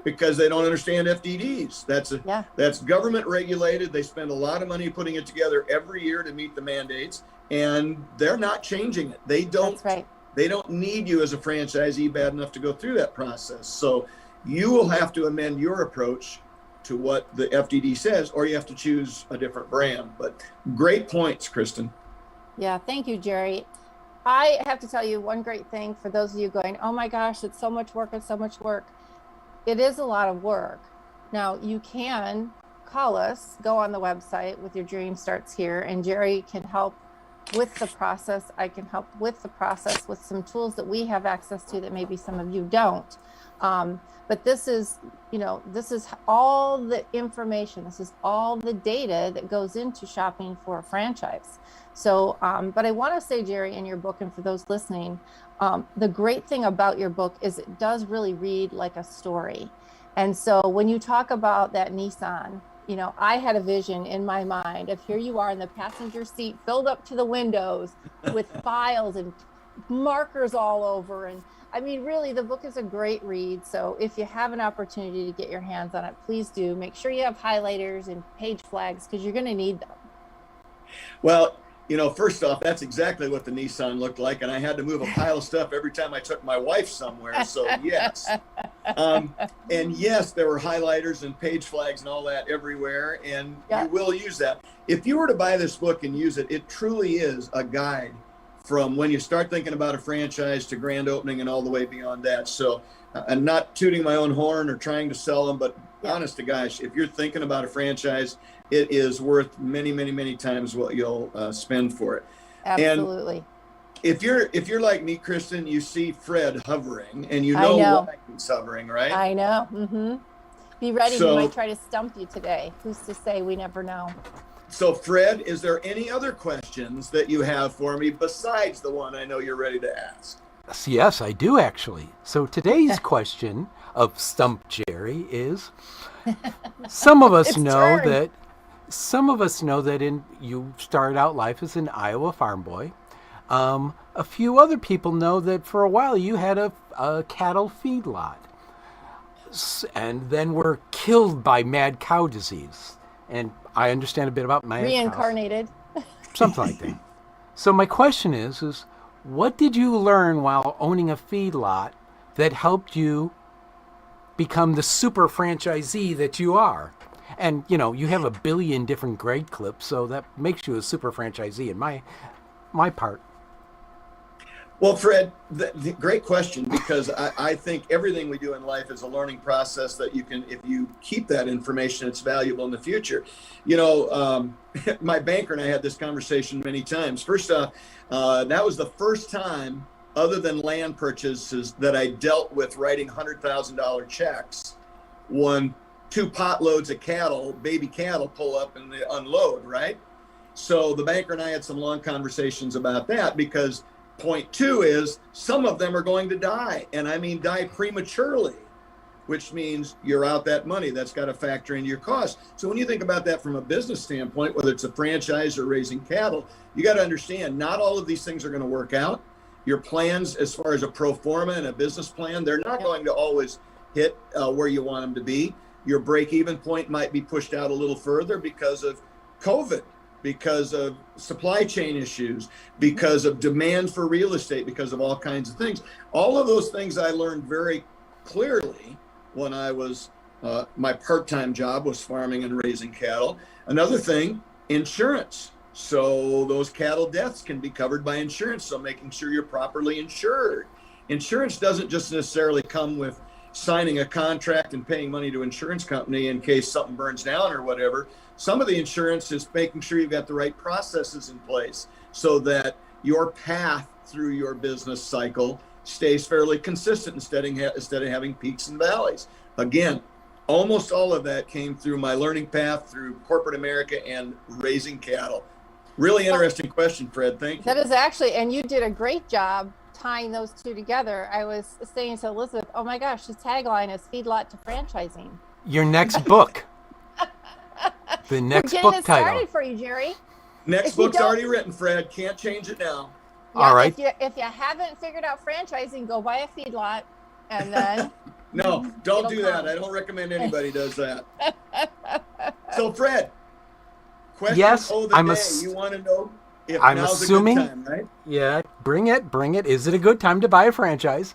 because they don't understand FDDs. That's government regulated. They spend a lot of money putting it together every year to meet the mandates, and they're not changing it. They don't They don't need you as a franchisee bad enough to go through that process. So you will have to amend your approach to what the FDD says, or you have to choose a different brand. But great points, Kristen. Yeah, thank you, Jerry. I have to tell you one great thing for those of you going, oh my gosh, it's so much work, it's so much work. It is a lot of work. Now, you can call us, go on the website with Your Dream Starts Here, and Jerry can help with the process. I can help with the process with some tools that we have access to that maybe some of you don't. But this is, this is all the information. This is all the data that goes into shopping for a franchise. So, but I want to say, Jerry, in your book, and for those listening, the great thing about your book is it does really read like a story. And so when you talk about that Nissan, I had a vision in my mind of here you are in the passenger seat, filled up to the windows with files and markers all over. And I mean, really, the book is a great read. So if you have an opportunity to get your hands on it, please do. Make sure you have highlighters and page flags because you're going to need them. Well, first off, that's exactly what the Nissan looked like. And I had to move a pile of stuff every time I took my wife somewhere. So yes. And yes, there were highlighters and page flags and all that everywhere. And you will use that. If you were to buy this book and use it, it truly is a guide from when you start thinking about a franchise to grand opening and all the way beyond that. So I'm not tooting my own horn or trying to sell them, but honest to gosh, if you're thinking about a franchise, it is worth many, many, many times what you'll spend for it. Absolutely. And if you're like me, Kristen, you see Fred hovering and you know why he's hovering, right? I know. Mm-hmm. Be ready. He might try to stump you today. Who's to say? We never know. So Fred, is there any other questions that you have for me besides the one I know you're ready to ask? Yes, I do actually. So today's question of Stump Jerry is, some of us know that you started out life as an Iowa farm boy. A few other people know that for a while you had a cattle feedlot, and then were killed by mad cow disease. And I understand a bit about mad reincarnated. Something like that. So my question is what did you learn while owning a feedlot that helped you become the super franchisee that you are? And, you have a billion different grade clips, so that makes you a super franchisee in my part. Well, Fred, the great question, because I think everything we do in life is a learning process that you can, if you keep that information, it's valuable in the future. My banker and I had this conversation many times. First off, that was the first time, other than land purchases, that I dealt with writing $100,000 checks when 2 pot loads of cattle, baby cattle, pull up and they unload, right? So the banker and I had some long conversations about that, because point 2 is some of them are going to die, and I mean die prematurely, which means you're out that money. That's got to factor into your cost. So when you think about that from a business standpoint, whether it's a franchise or raising cattle, you got to understand not all of these things are going to work out. Your plans as far as a pro forma and a business plan, they're not going to always hit where you want them to be. Your break-even point might be pushed out a little further because of COVID, because of supply chain issues, because of demand for real estate, because of all kinds of things. All of those things I learned very clearly when I was, my part-time job was farming and raising cattle. Another thing, insurance. So those cattle deaths can be covered by insurance. So making sure you're properly insured. Insurance doesn't just necessarily come with signing a contract and paying money to an insurance company in case something burns down or whatever. Some of the insurance is making sure you've got the right processes in place so that your path through your business cycle stays fairly consistent instead of having peaks and valleys. Again, almost all of that came through my learning path through corporate America and raising cattle. Really interesting question, Fred. Thank you. That is actually, and you did a great job tying those two together. I was saying to Elizabeth, oh my gosh, the tagline is feedlot to franchising. Your next book. The next book title. Getting it started for you, Jerry. Next book's already written, Fred. Can't change it now. Yeah, all right. If you haven't figured out franchising, go buy a feedlot, and then no, don't do that. I don't recommend anybody does that. So, Fred, question yes, of the day. You want to know if I'm now's assuming, a good time, right? Yeah, bring it. Is it a good time to buy a franchise?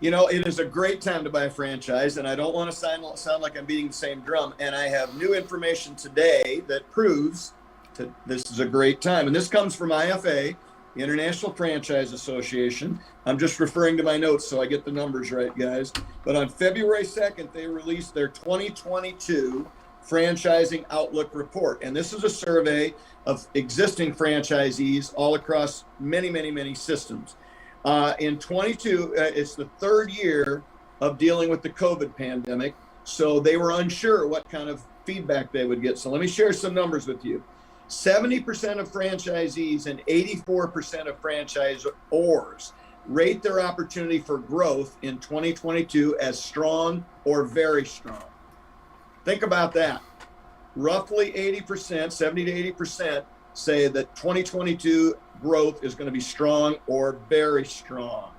You know, it is a great time to buy a franchise, and I don't want to sound like I'm beating the same drum. And I have new information today that proves that this is a great time. And this comes from IFA, the International Franchise Association. I'm just referring to my notes so I get the numbers right, guys. But on February 2nd, they released their 2022 Franchising Outlook Report. And this is a survey of existing franchisees all across many systems. In 22, it's the third year of dealing with the COVID pandemic. So they were unsure what kind of feedback they would get. So let me share some numbers with you. 70% of franchisees and 84% of franchisors rate their opportunity for growth in 2022 as strong or very strong. Think about that. Roughly 80%, 70 to 80% say that 2022 growth is going to be strong or very strong.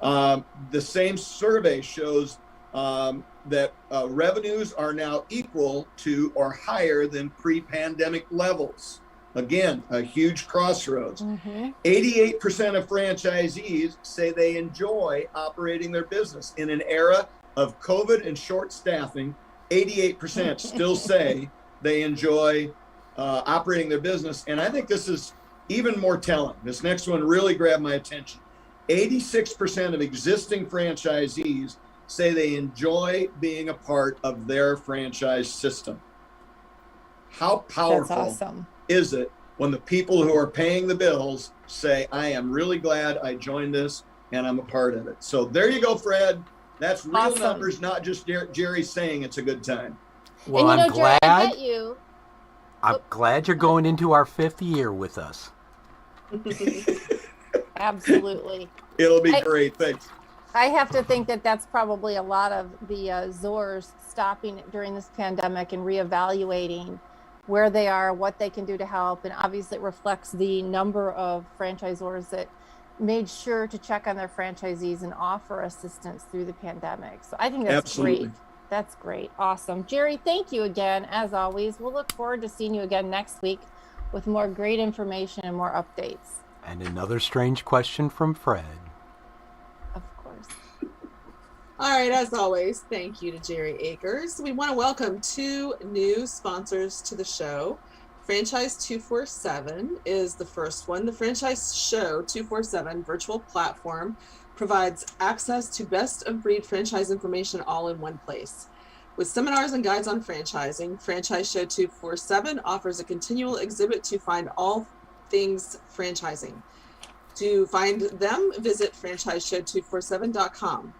The same survey shows that revenues are now equal to or higher than pre-pandemic levels. Again, a huge crossroads. 88% of franchisees say they enjoy operating their business. In an era of COVID and short staffing, 88% still say they enjoy operating their business. And I think this is even more telling. This next one really grabbed my attention. 86% of existing franchisees say they enjoy being a part of their franchise system. How powerful is it when the people who are paying the bills say, I am really glad I joined this and I'm a part of it. So there you go, Fred. That's real numbers, not just Jerry saying it's a good time. Well, and I'm glad. Jerry, I get you. I'm glad you're going into our 5th year with us. Absolutely. It'll be great. Thanks. I have to think that that's probably a lot of the Zors stopping during this pandemic and reevaluating where they are, what they can do to help. And obviously it reflects the number of franchisors that made sure to check on their franchisees and offer assistance through the pandemic. So I think that's great. That's great. Awesome. Jerry, thank you again. As always, we'll look forward to seeing you again next week with more great information and more updates. And another strange question from Fred. Of course. All right, as always, thank you to Jerry Akers. We want to welcome 2 new sponsors to the show. Franchise 247 is the first one. The Franchise Show 247 virtual platform provides access to best of breed franchise information all in one place. With seminars and guides on franchising, Franchise Show 247 offers a continual exhibit to find all things franchising. To find them, visit franchiseshow247.com.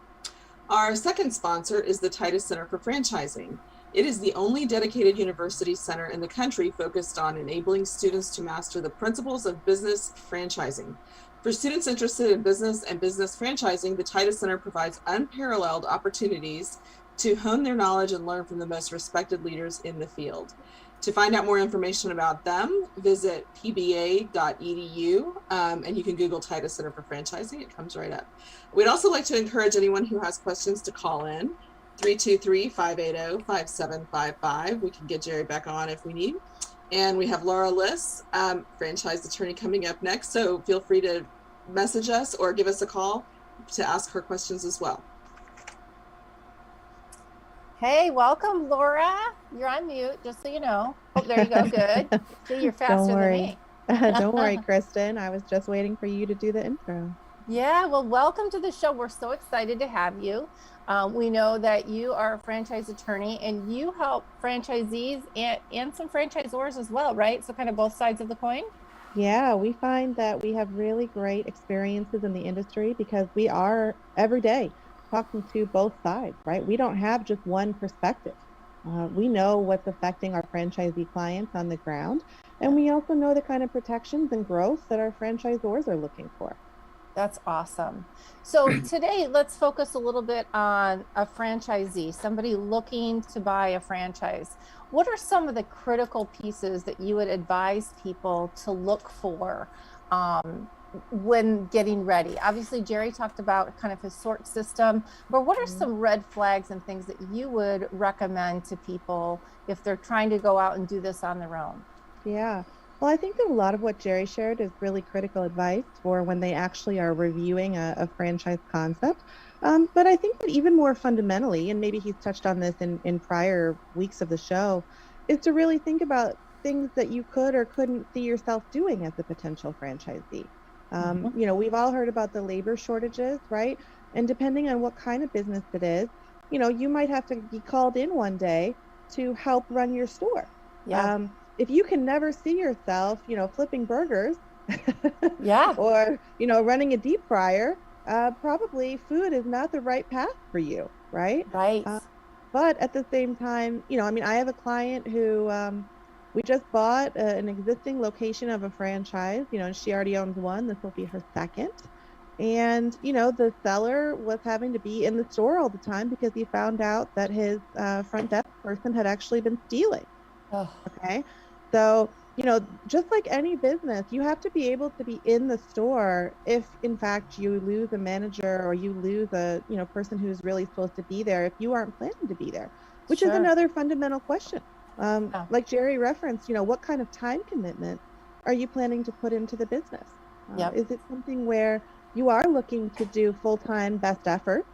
Our second sponsor is the Titus Center for Franchising. It is the only dedicated university center in the country focused on enabling students to master the principles of business franchising. For students interested in business and business franchising, the Titus Center provides unparalleled opportunities to hone their knowledge and learn from the most respected leaders in the field. To find out more information about them, visit pba.edu, and you can Google Titus Center for Franchising. It comes right up. We'd also like to encourage anyone who has questions to call in, 323-580-5755. We can get Jerry back on if we need. And we have Laura Liss, franchise attorney, coming up next. So feel free to message us or give us a call to ask her questions as well. Hey, welcome, Laura. You're on mute, just so you know. Oh, there you go. Good. See, you're faster than me. Don't worry, Kristen. I was just waiting for you to do the intro. Yeah, well, welcome to the show. We're so excited to have you. We know that you are a franchise attorney and you help franchisees and some franchisors as well, right? So kind of both sides of the coin. Yeah, we find that we have really great experiences in the industry because we are every day talking to both sides, right? We don't have just one perspective. We know what's affecting our franchisee clients on the ground, and we also know the kind of protections and growth that our franchisors are looking for. That's awesome. So today, let's focus a little bit on a franchisee, somebody looking to buy a franchise. What are some of the critical pieces that you would advise people to look for when getting ready? Obviously, Jerry talked about kind of his sort system, but what are some red flags and things that you would recommend to people if they're trying to go out and do this on their own? Yeah. Well, I think that a lot of what Jerry shared is really critical advice for when they actually are reviewing a franchise concept. But I think that even more fundamentally, and maybe he's touched on this in prior weeks of the show, is to really think about things that you could or couldn't see yourself doing as a potential franchisee. You know, we've all heard about the labor shortages, right? And depending on what kind of business it is, you know, you might have to be called in one day to help run your store. Yeah. If you can never see yourself, you know, flipping burgers Yeah. or, you know, running a deep fryer, probably food is not the right path for you, right? Right. But at the same time, you know, I mean, I have a client who we just bought an existing location of a franchise, you know, and she already owns one. This will be her second. And, you know, the seller was having to be in the store all the time because he found out that his front desk person had actually been stealing. Oh. Okay. So, you know, just like any business, you have to be able to be in the store if, in fact, you lose a manager or you lose a, you know, person who's really supposed to be there if you aren't planning to be there, which is Sure. another fundamental question. Like Jerry referenced, you know, what kind of time commitment are you planning to put into the business? Yep. Is it something where you are looking to do full-time best effort,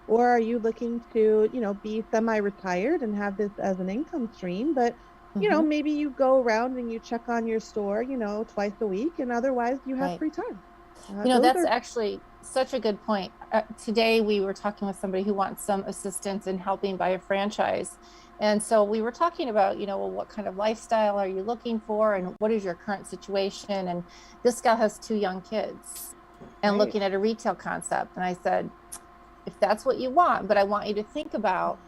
or are you looking to, you know, be semi-retired and have this as an income stream, but you know, maybe you go around and you check on your store, you know, twice a week, and otherwise you have Right. free time. You know, those that's are- actually such a good point. Today we were talking with somebody who wants some assistance in helping buy a franchise. And so we were talking about, you know, well, what kind of lifestyle are you looking for and what is your current situation? And this gal has 2 young kids and Right. looking at a retail concept. And I said, if that's what you want, but I want you to think about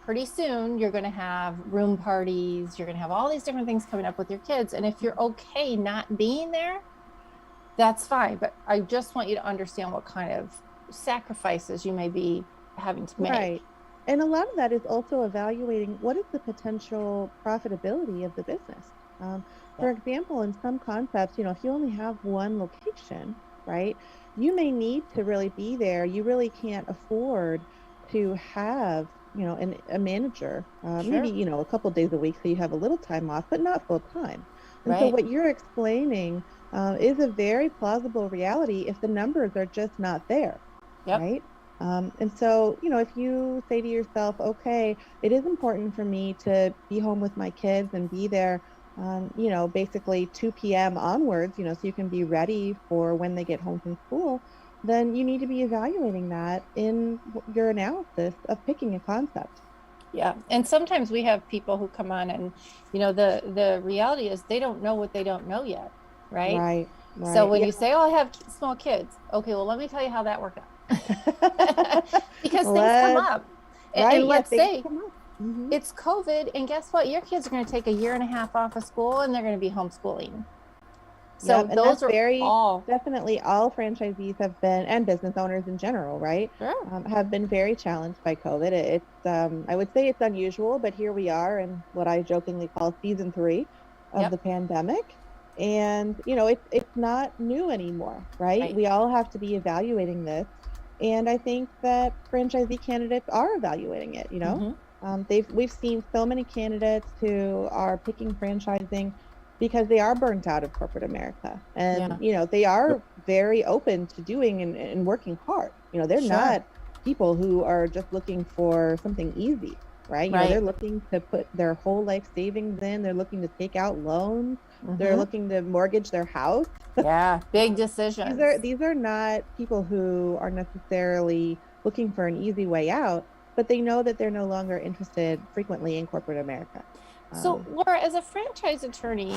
pretty soon you're going to have room parties, you're going to have all these different things coming up with your kids. And if you're okay not being there, that's fine. But I just want you to understand what kind of sacrifices you may be having to make. Right. And a lot of that is also evaluating what is the potential profitability of the business. For example, in some concepts, you know, if you only have one location, right, you may need to really be there. You really can't afford to have, you know, a manager, maybe, you know, a couple days a week so you have a little time off, but not full time. And so Right. what you're explaining is a very plausible reality if the numbers are just not there, Yep. right? And so, you know, if you say to yourself, okay, it is important for me to be home with my kids and be there, you know, basically 2 p.m. onwards, you know, so you can be ready for when they get home from school, then you need to be evaluating that in your analysis of picking a concept. Yeah. And sometimes we have people who come on and, you know, the reality is they don't know what they don't know yet. Right. Right. So when Yeah. you say, oh, I have small kids. Okay. Well, let me tell you how that worked out. Because things come up. And let's say it's COVID, and guess what? Your kids are going to take a year and a half off of school and they're going to be homeschooling. So Yep, and those that's are very all definitely all franchisees have been, and business owners in general, right? Sure. Have been very challenged by COVID. It's I would say it's unusual, but here we are in what I jokingly call season 3 of Yep. the pandemic. And you know, it's not new anymore, right? Right. We all have to be evaluating this. And I think that franchisee candidates are evaluating it, you know. We've seen so many candidates who are picking franchising because they are burnt out of corporate America, and Yeah. you know, they are very open to doing and working hard. You know, they're Sure. not people who are just looking for something easy, right? You know, Right. they're looking to put their whole life savings in. They're looking to take out loans. They're looking to mortgage their house. Yeah. Big decisions. These are not people who are necessarily looking for an easy way out, but they know that they're no longer interested frequently in corporate America. So, Laura, as a franchise attorney,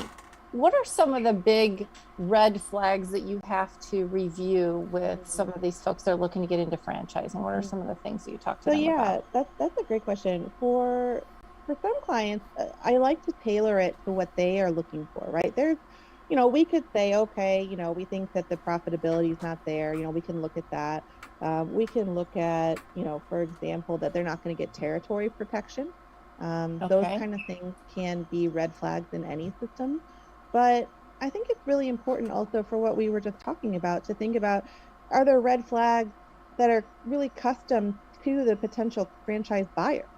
what are some of the big red flags that you have to review with some of these folks that are looking to get into franchising? What are some of the things that you talk to So them yeah, about? that's a great question. For some clients, I like to tailor it to what they are looking for, right? There's, you know, we could say, okay, you know, we think that the profitability is not there. You know, we can look at that. We can look at, you know, for example, that they're not going to get territory protection. Those Okay. kind of things can be red flags in any system. But I think it's really important also for what we were just talking about to think about, are there red flags that are really custom to the potential franchise buyer?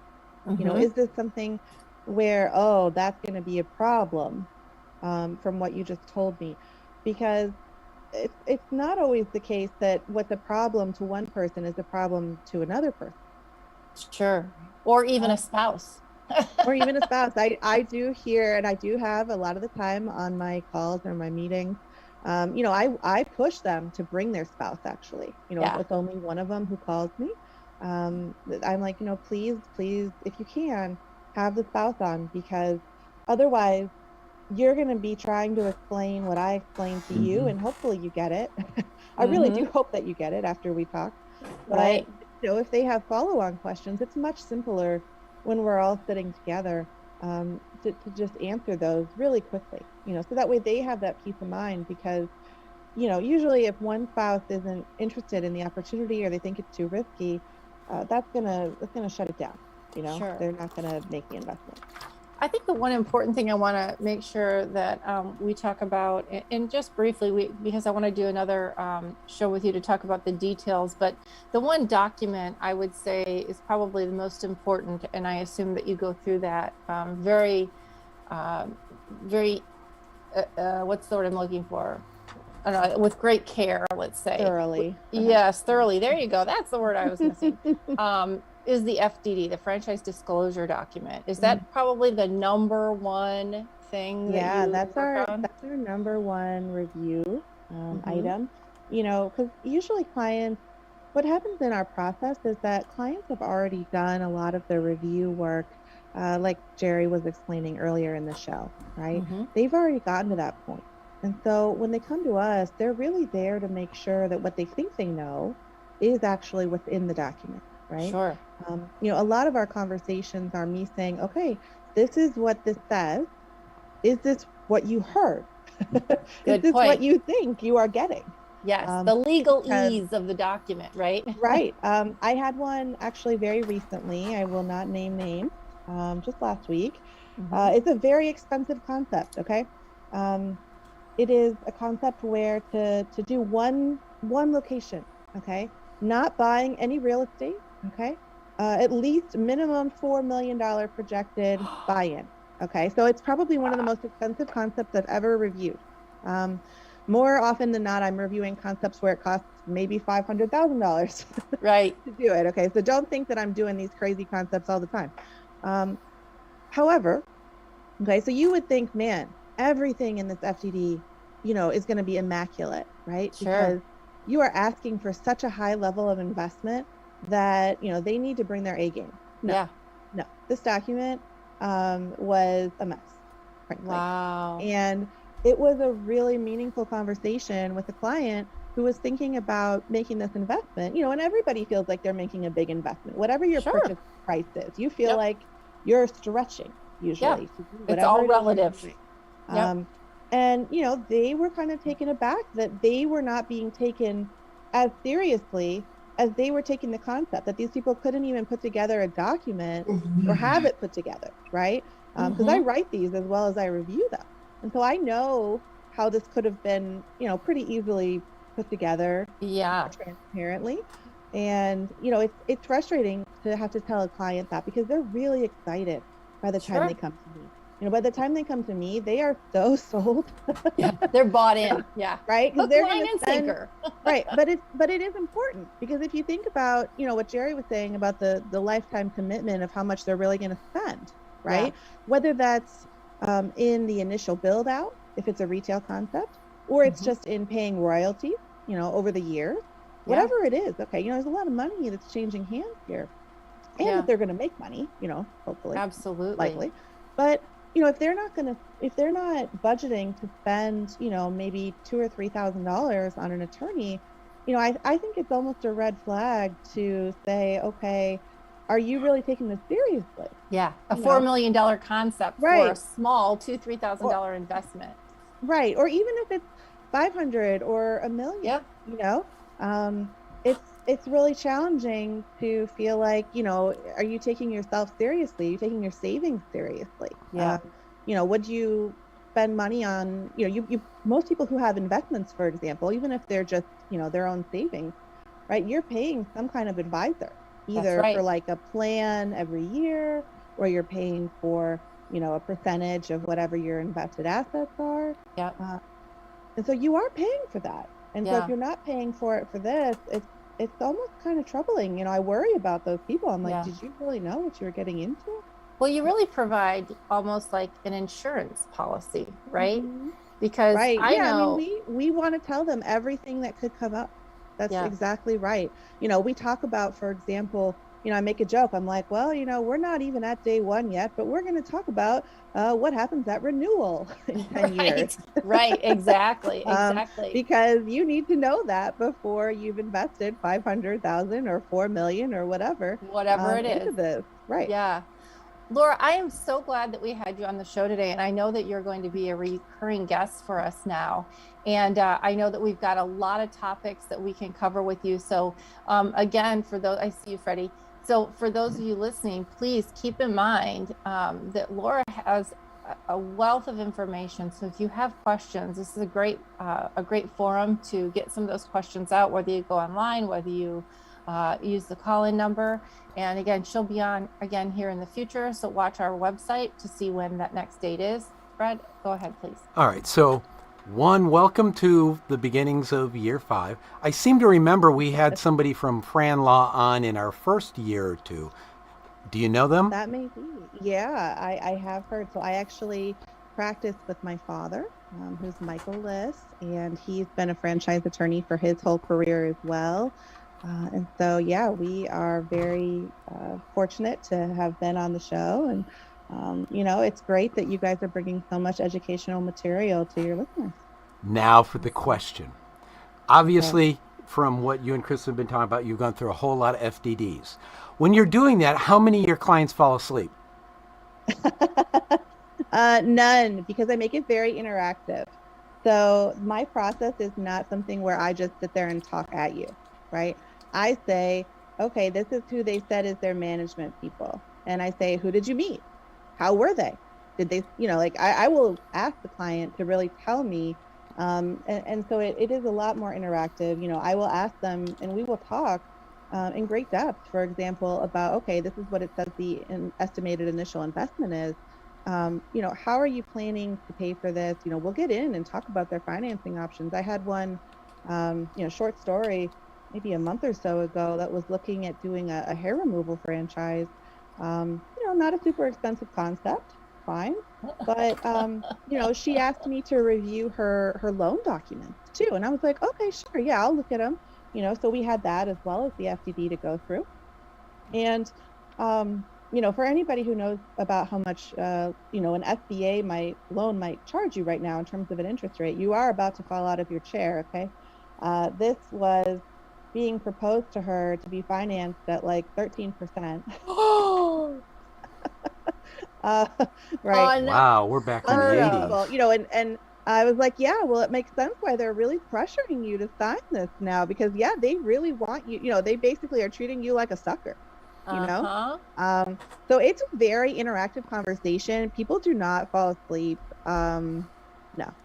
You know, is this something where, oh, that's going to be a problem from what you just told me, because it's not always the case that what's a problem to one person is a problem to another person. Sure. Or even a spouse. Or even a spouse. I do hear, and I do have a lot of the time on my calls or my meetings, I push them to bring their spouse, actually. If it's only one of them who calls me, I'm like, please, if you can, have the spouse on, because otherwise you're going to be trying to explain what I explained to you, and hopefully you get it. I really do hope that you get it after we talk. But, right. If they have follow-on questions, it's much simpler when we're all sitting together to just answer those really quickly, so that way they have that peace of mind, because, usually if one spouse isn't interested in the opportunity or they think it's too risky, that's gonna shut it down. Sure. They're not gonna make the investment. I think the one important thing I want to make sure that we talk about, and just briefly, because I want to do another show with you to talk about the details, but the one document I would say is probably the most important, and I assume that you go through that very, what's the word I'm looking for? I don't know, with great care, let's say. Thoroughly. Yes, thoroughly. There you go. That's the word I was missing. Is the FDD, the franchise disclosure document. Is that probably the number one thing that that's our number one review item. Because usually clients, what happens in our process is that clients have already done a lot of their review work, like Jerry was explaining earlier in the show, right? They've already gotten to that point. And so when they come to us, they're really there to make sure that what they think they know is actually what's in the document. Right? Sure. A lot of our conversations are me saying, okay, this is what this says. Is this what you heard? Is this what you think you are getting? Yes, the legalese of the document, right? Right. I had one actually very recently. I will not name names, just last week. It's a very expensive concept, okay? It is a concept where to do one location, okay? Not buying any real estate, okay? At least minimum $4 million projected buy-in, okay? So it's probably one of the most expensive concepts I've ever reviewed. More often than not, I'm reviewing concepts where it costs maybe $500,000 right to do it, okay? So don't think that I'm doing these crazy concepts all the time. However, okay, so you would think, man, everything in this FDD, is going to be immaculate, right? Sure. Because you are asking for such a high level of investment that, they need to bring their A game. No, this document was a mess, frankly. Wow. And it was a really meaningful conversation with a client who was thinking about making this investment, and everybody feels like they're making a big investment. Whatever your purchase price is, you feel like you're stretching usually. It's all relative. And, they were kind of taken aback that they were not being taken as seriously as they were taking the concept, that these people couldn't even put together a document or have it put together, right? Because I write these as well as I review them. And so I know how this could have been, pretty easily put together transparently. And, it's frustrating to have to tell a client that, because they're really excited by the time they come to me. By the time they come to me, they are so sold. They're bought in. Yeah. Right. Hook, they're line, and sinker. Right. But it is important, because if you think about, what Jerry was saying about the lifetime commitment of how much they're really going to spend, right? Whether that's in the initial build out, if it's a retail concept, or it's just in paying royalties, over the years, whatever it is. Okay. There's a lot of money that's changing hands here, and that they're going to make money, hopefully. Absolutely. Likely. But if they're not budgeting to spend, maybe $2,000 or $3,000 on an attorney, I think it's almost a red flag to say, okay, are you really taking this seriously? Yeah, a $4 million concept for a small $2,000-$3,000 investment. Right, or even if it's 500 or $1 million. It's really challenging to feel like, are you taking yourself seriously? Are you taking your savings seriously? Would you spend money on, most people who have investments, for example, even if they're just, their own savings, right? You're paying some kind of advisor, either for like a plan every year, or you're paying for, a percentage of whatever your invested assets are. Yeah. And so you are paying for that. And so Yeah. if you're not paying for it for this, it's almost kind of troubling. I worry about those people. I'm like, Yeah. did you really know what you were getting into? Well, you really provide almost like an insurance policy, right? Mhm. Because Right. I know. I mean, we want to tell them everything that could come up. That's Yeah. exactly right. We talk about, for example, I make a joke. I'm like, well, we're not even at day one yet, but we're going to talk about what happens at renewal in 10 years. Right. Exactly. Exactly. Because you need to know that before you've invested 500,000 or 4 million or whatever it into is. this. Right. Yeah. Laura, I am so glad that we had you on the show today. And I know that you're going to be a recurring guest for us now. And I know that we've got a lot of topics that we can cover with you. So again, for those, I see you, Freddie. So for those of you listening, please keep in mind that Laura has a wealth of information. So if you have questions, this is a great forum to get some of those questions out, whether you go online, whether you use the call-in number. And again, she'll be on again here in the future. So watch our website to see when that next date is. Fred, go ahead, please. All right. So, welcome to the beginnings of year 5. I seem to remember we had somebody from Fran Law on in our first year or two. Do you know them? That may be. Yeah, I have heard. So I actually practiced with my father, who's Michael Liss, and he's been a franchise attorney for his whole career as well. And so, yeah, we are very fortunate to have been on the show. And, it's great that you guys are bringing so much educational material to your listeners. Now for the question. Obviously, from what you and Chris have been talking about, you've gone through a whole lot of FDDs. When you're doing that, how many of your clients fall asleep? None, because I make it very interactive. So my process is not something where I just sit there and talk at you, right? I say, okay, this is who they said is their management people. And I say, who did you meet? How were they? Did they, I will ask the client to really tell me. And so it is a lot more interactive. I will ask them and we will talk in great depth, for example, about, okay, this is what it says the estimated initial investment is. How are you planning to pay for this? We'll get in and talk about their financing options. I had one, short story, maybe a month or so ago, that was looking at doing a hair removal franchise. Not a super expensive concept, fine. But, she asked me to review her loan documents too. And I was like, okay, sure. Yeah, I'll look at them. So we had that as well as the FDD to go through. And, for anybody who knows about how much, an SBA loan might charge you right now in terms of an interest rate, you are about to fall out of your chair. Okay. This was being proposed to her to be financed at like 13%. Right. No. Wow, we're back in the 80s. Well, and I was like, yeah, well, it makes sense why they're really pressuring you to sign this now, because they really want you, they basically are treating you like a sucker, So it's a very interactive conversation. People do not fall asleep. No,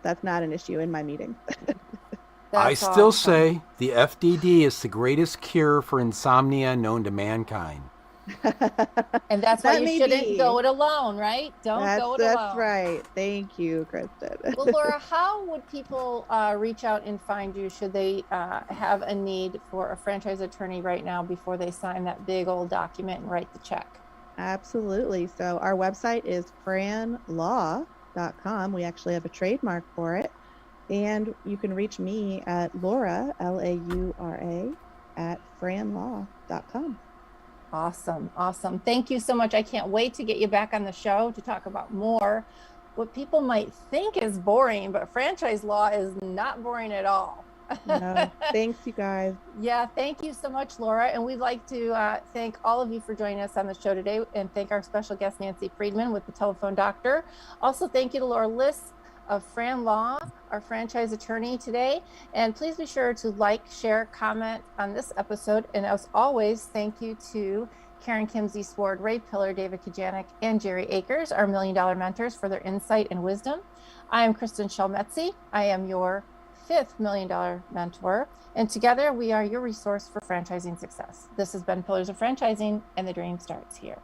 that's not an issue in my meetings. I still say the FDD is the greatest cure for insomnia known to mankind. And that's why you shouldn't go it alone, right? Don't go it alone. That's right. Thank you, Kristen. Well, Laura, how would people reach out and find you should they have a need for a franchise attorney right now before they sign that big old document and write the check? Absolutely. So our website is franlaw.com. We actually have a trademark for it. And you can reach me at Laura, Laura, at franlaw.com. Awesome. Thank you so much. I can't wait to get you back on the show to talk about more what people might think is boring, but franchise law is not boring at all. No, thanks, you guys. Yeah, thank you so much, Laura. And we'd like to thank all of you for joining us on the show today, and thank our special guest, Nancy Friedman with the Telephone Doctor. Also, thank you to Laura Liss of Fran Law, our franchise attorney today. And please be sure to like, share, comment on this episode. And as always, thank you to Karen Kimsey Sword, Ray Pillar, David Kajanik, and Jerry Akers, our $1 Million mentors, for their insight and wisdom. I am Kristen Shelmetzi. I am your 5th $1 Million mentor. And together we are your resource for franchising success. This has been Pillars of Franchising, and the dream starts here.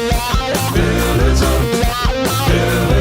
up, fill it up, fill it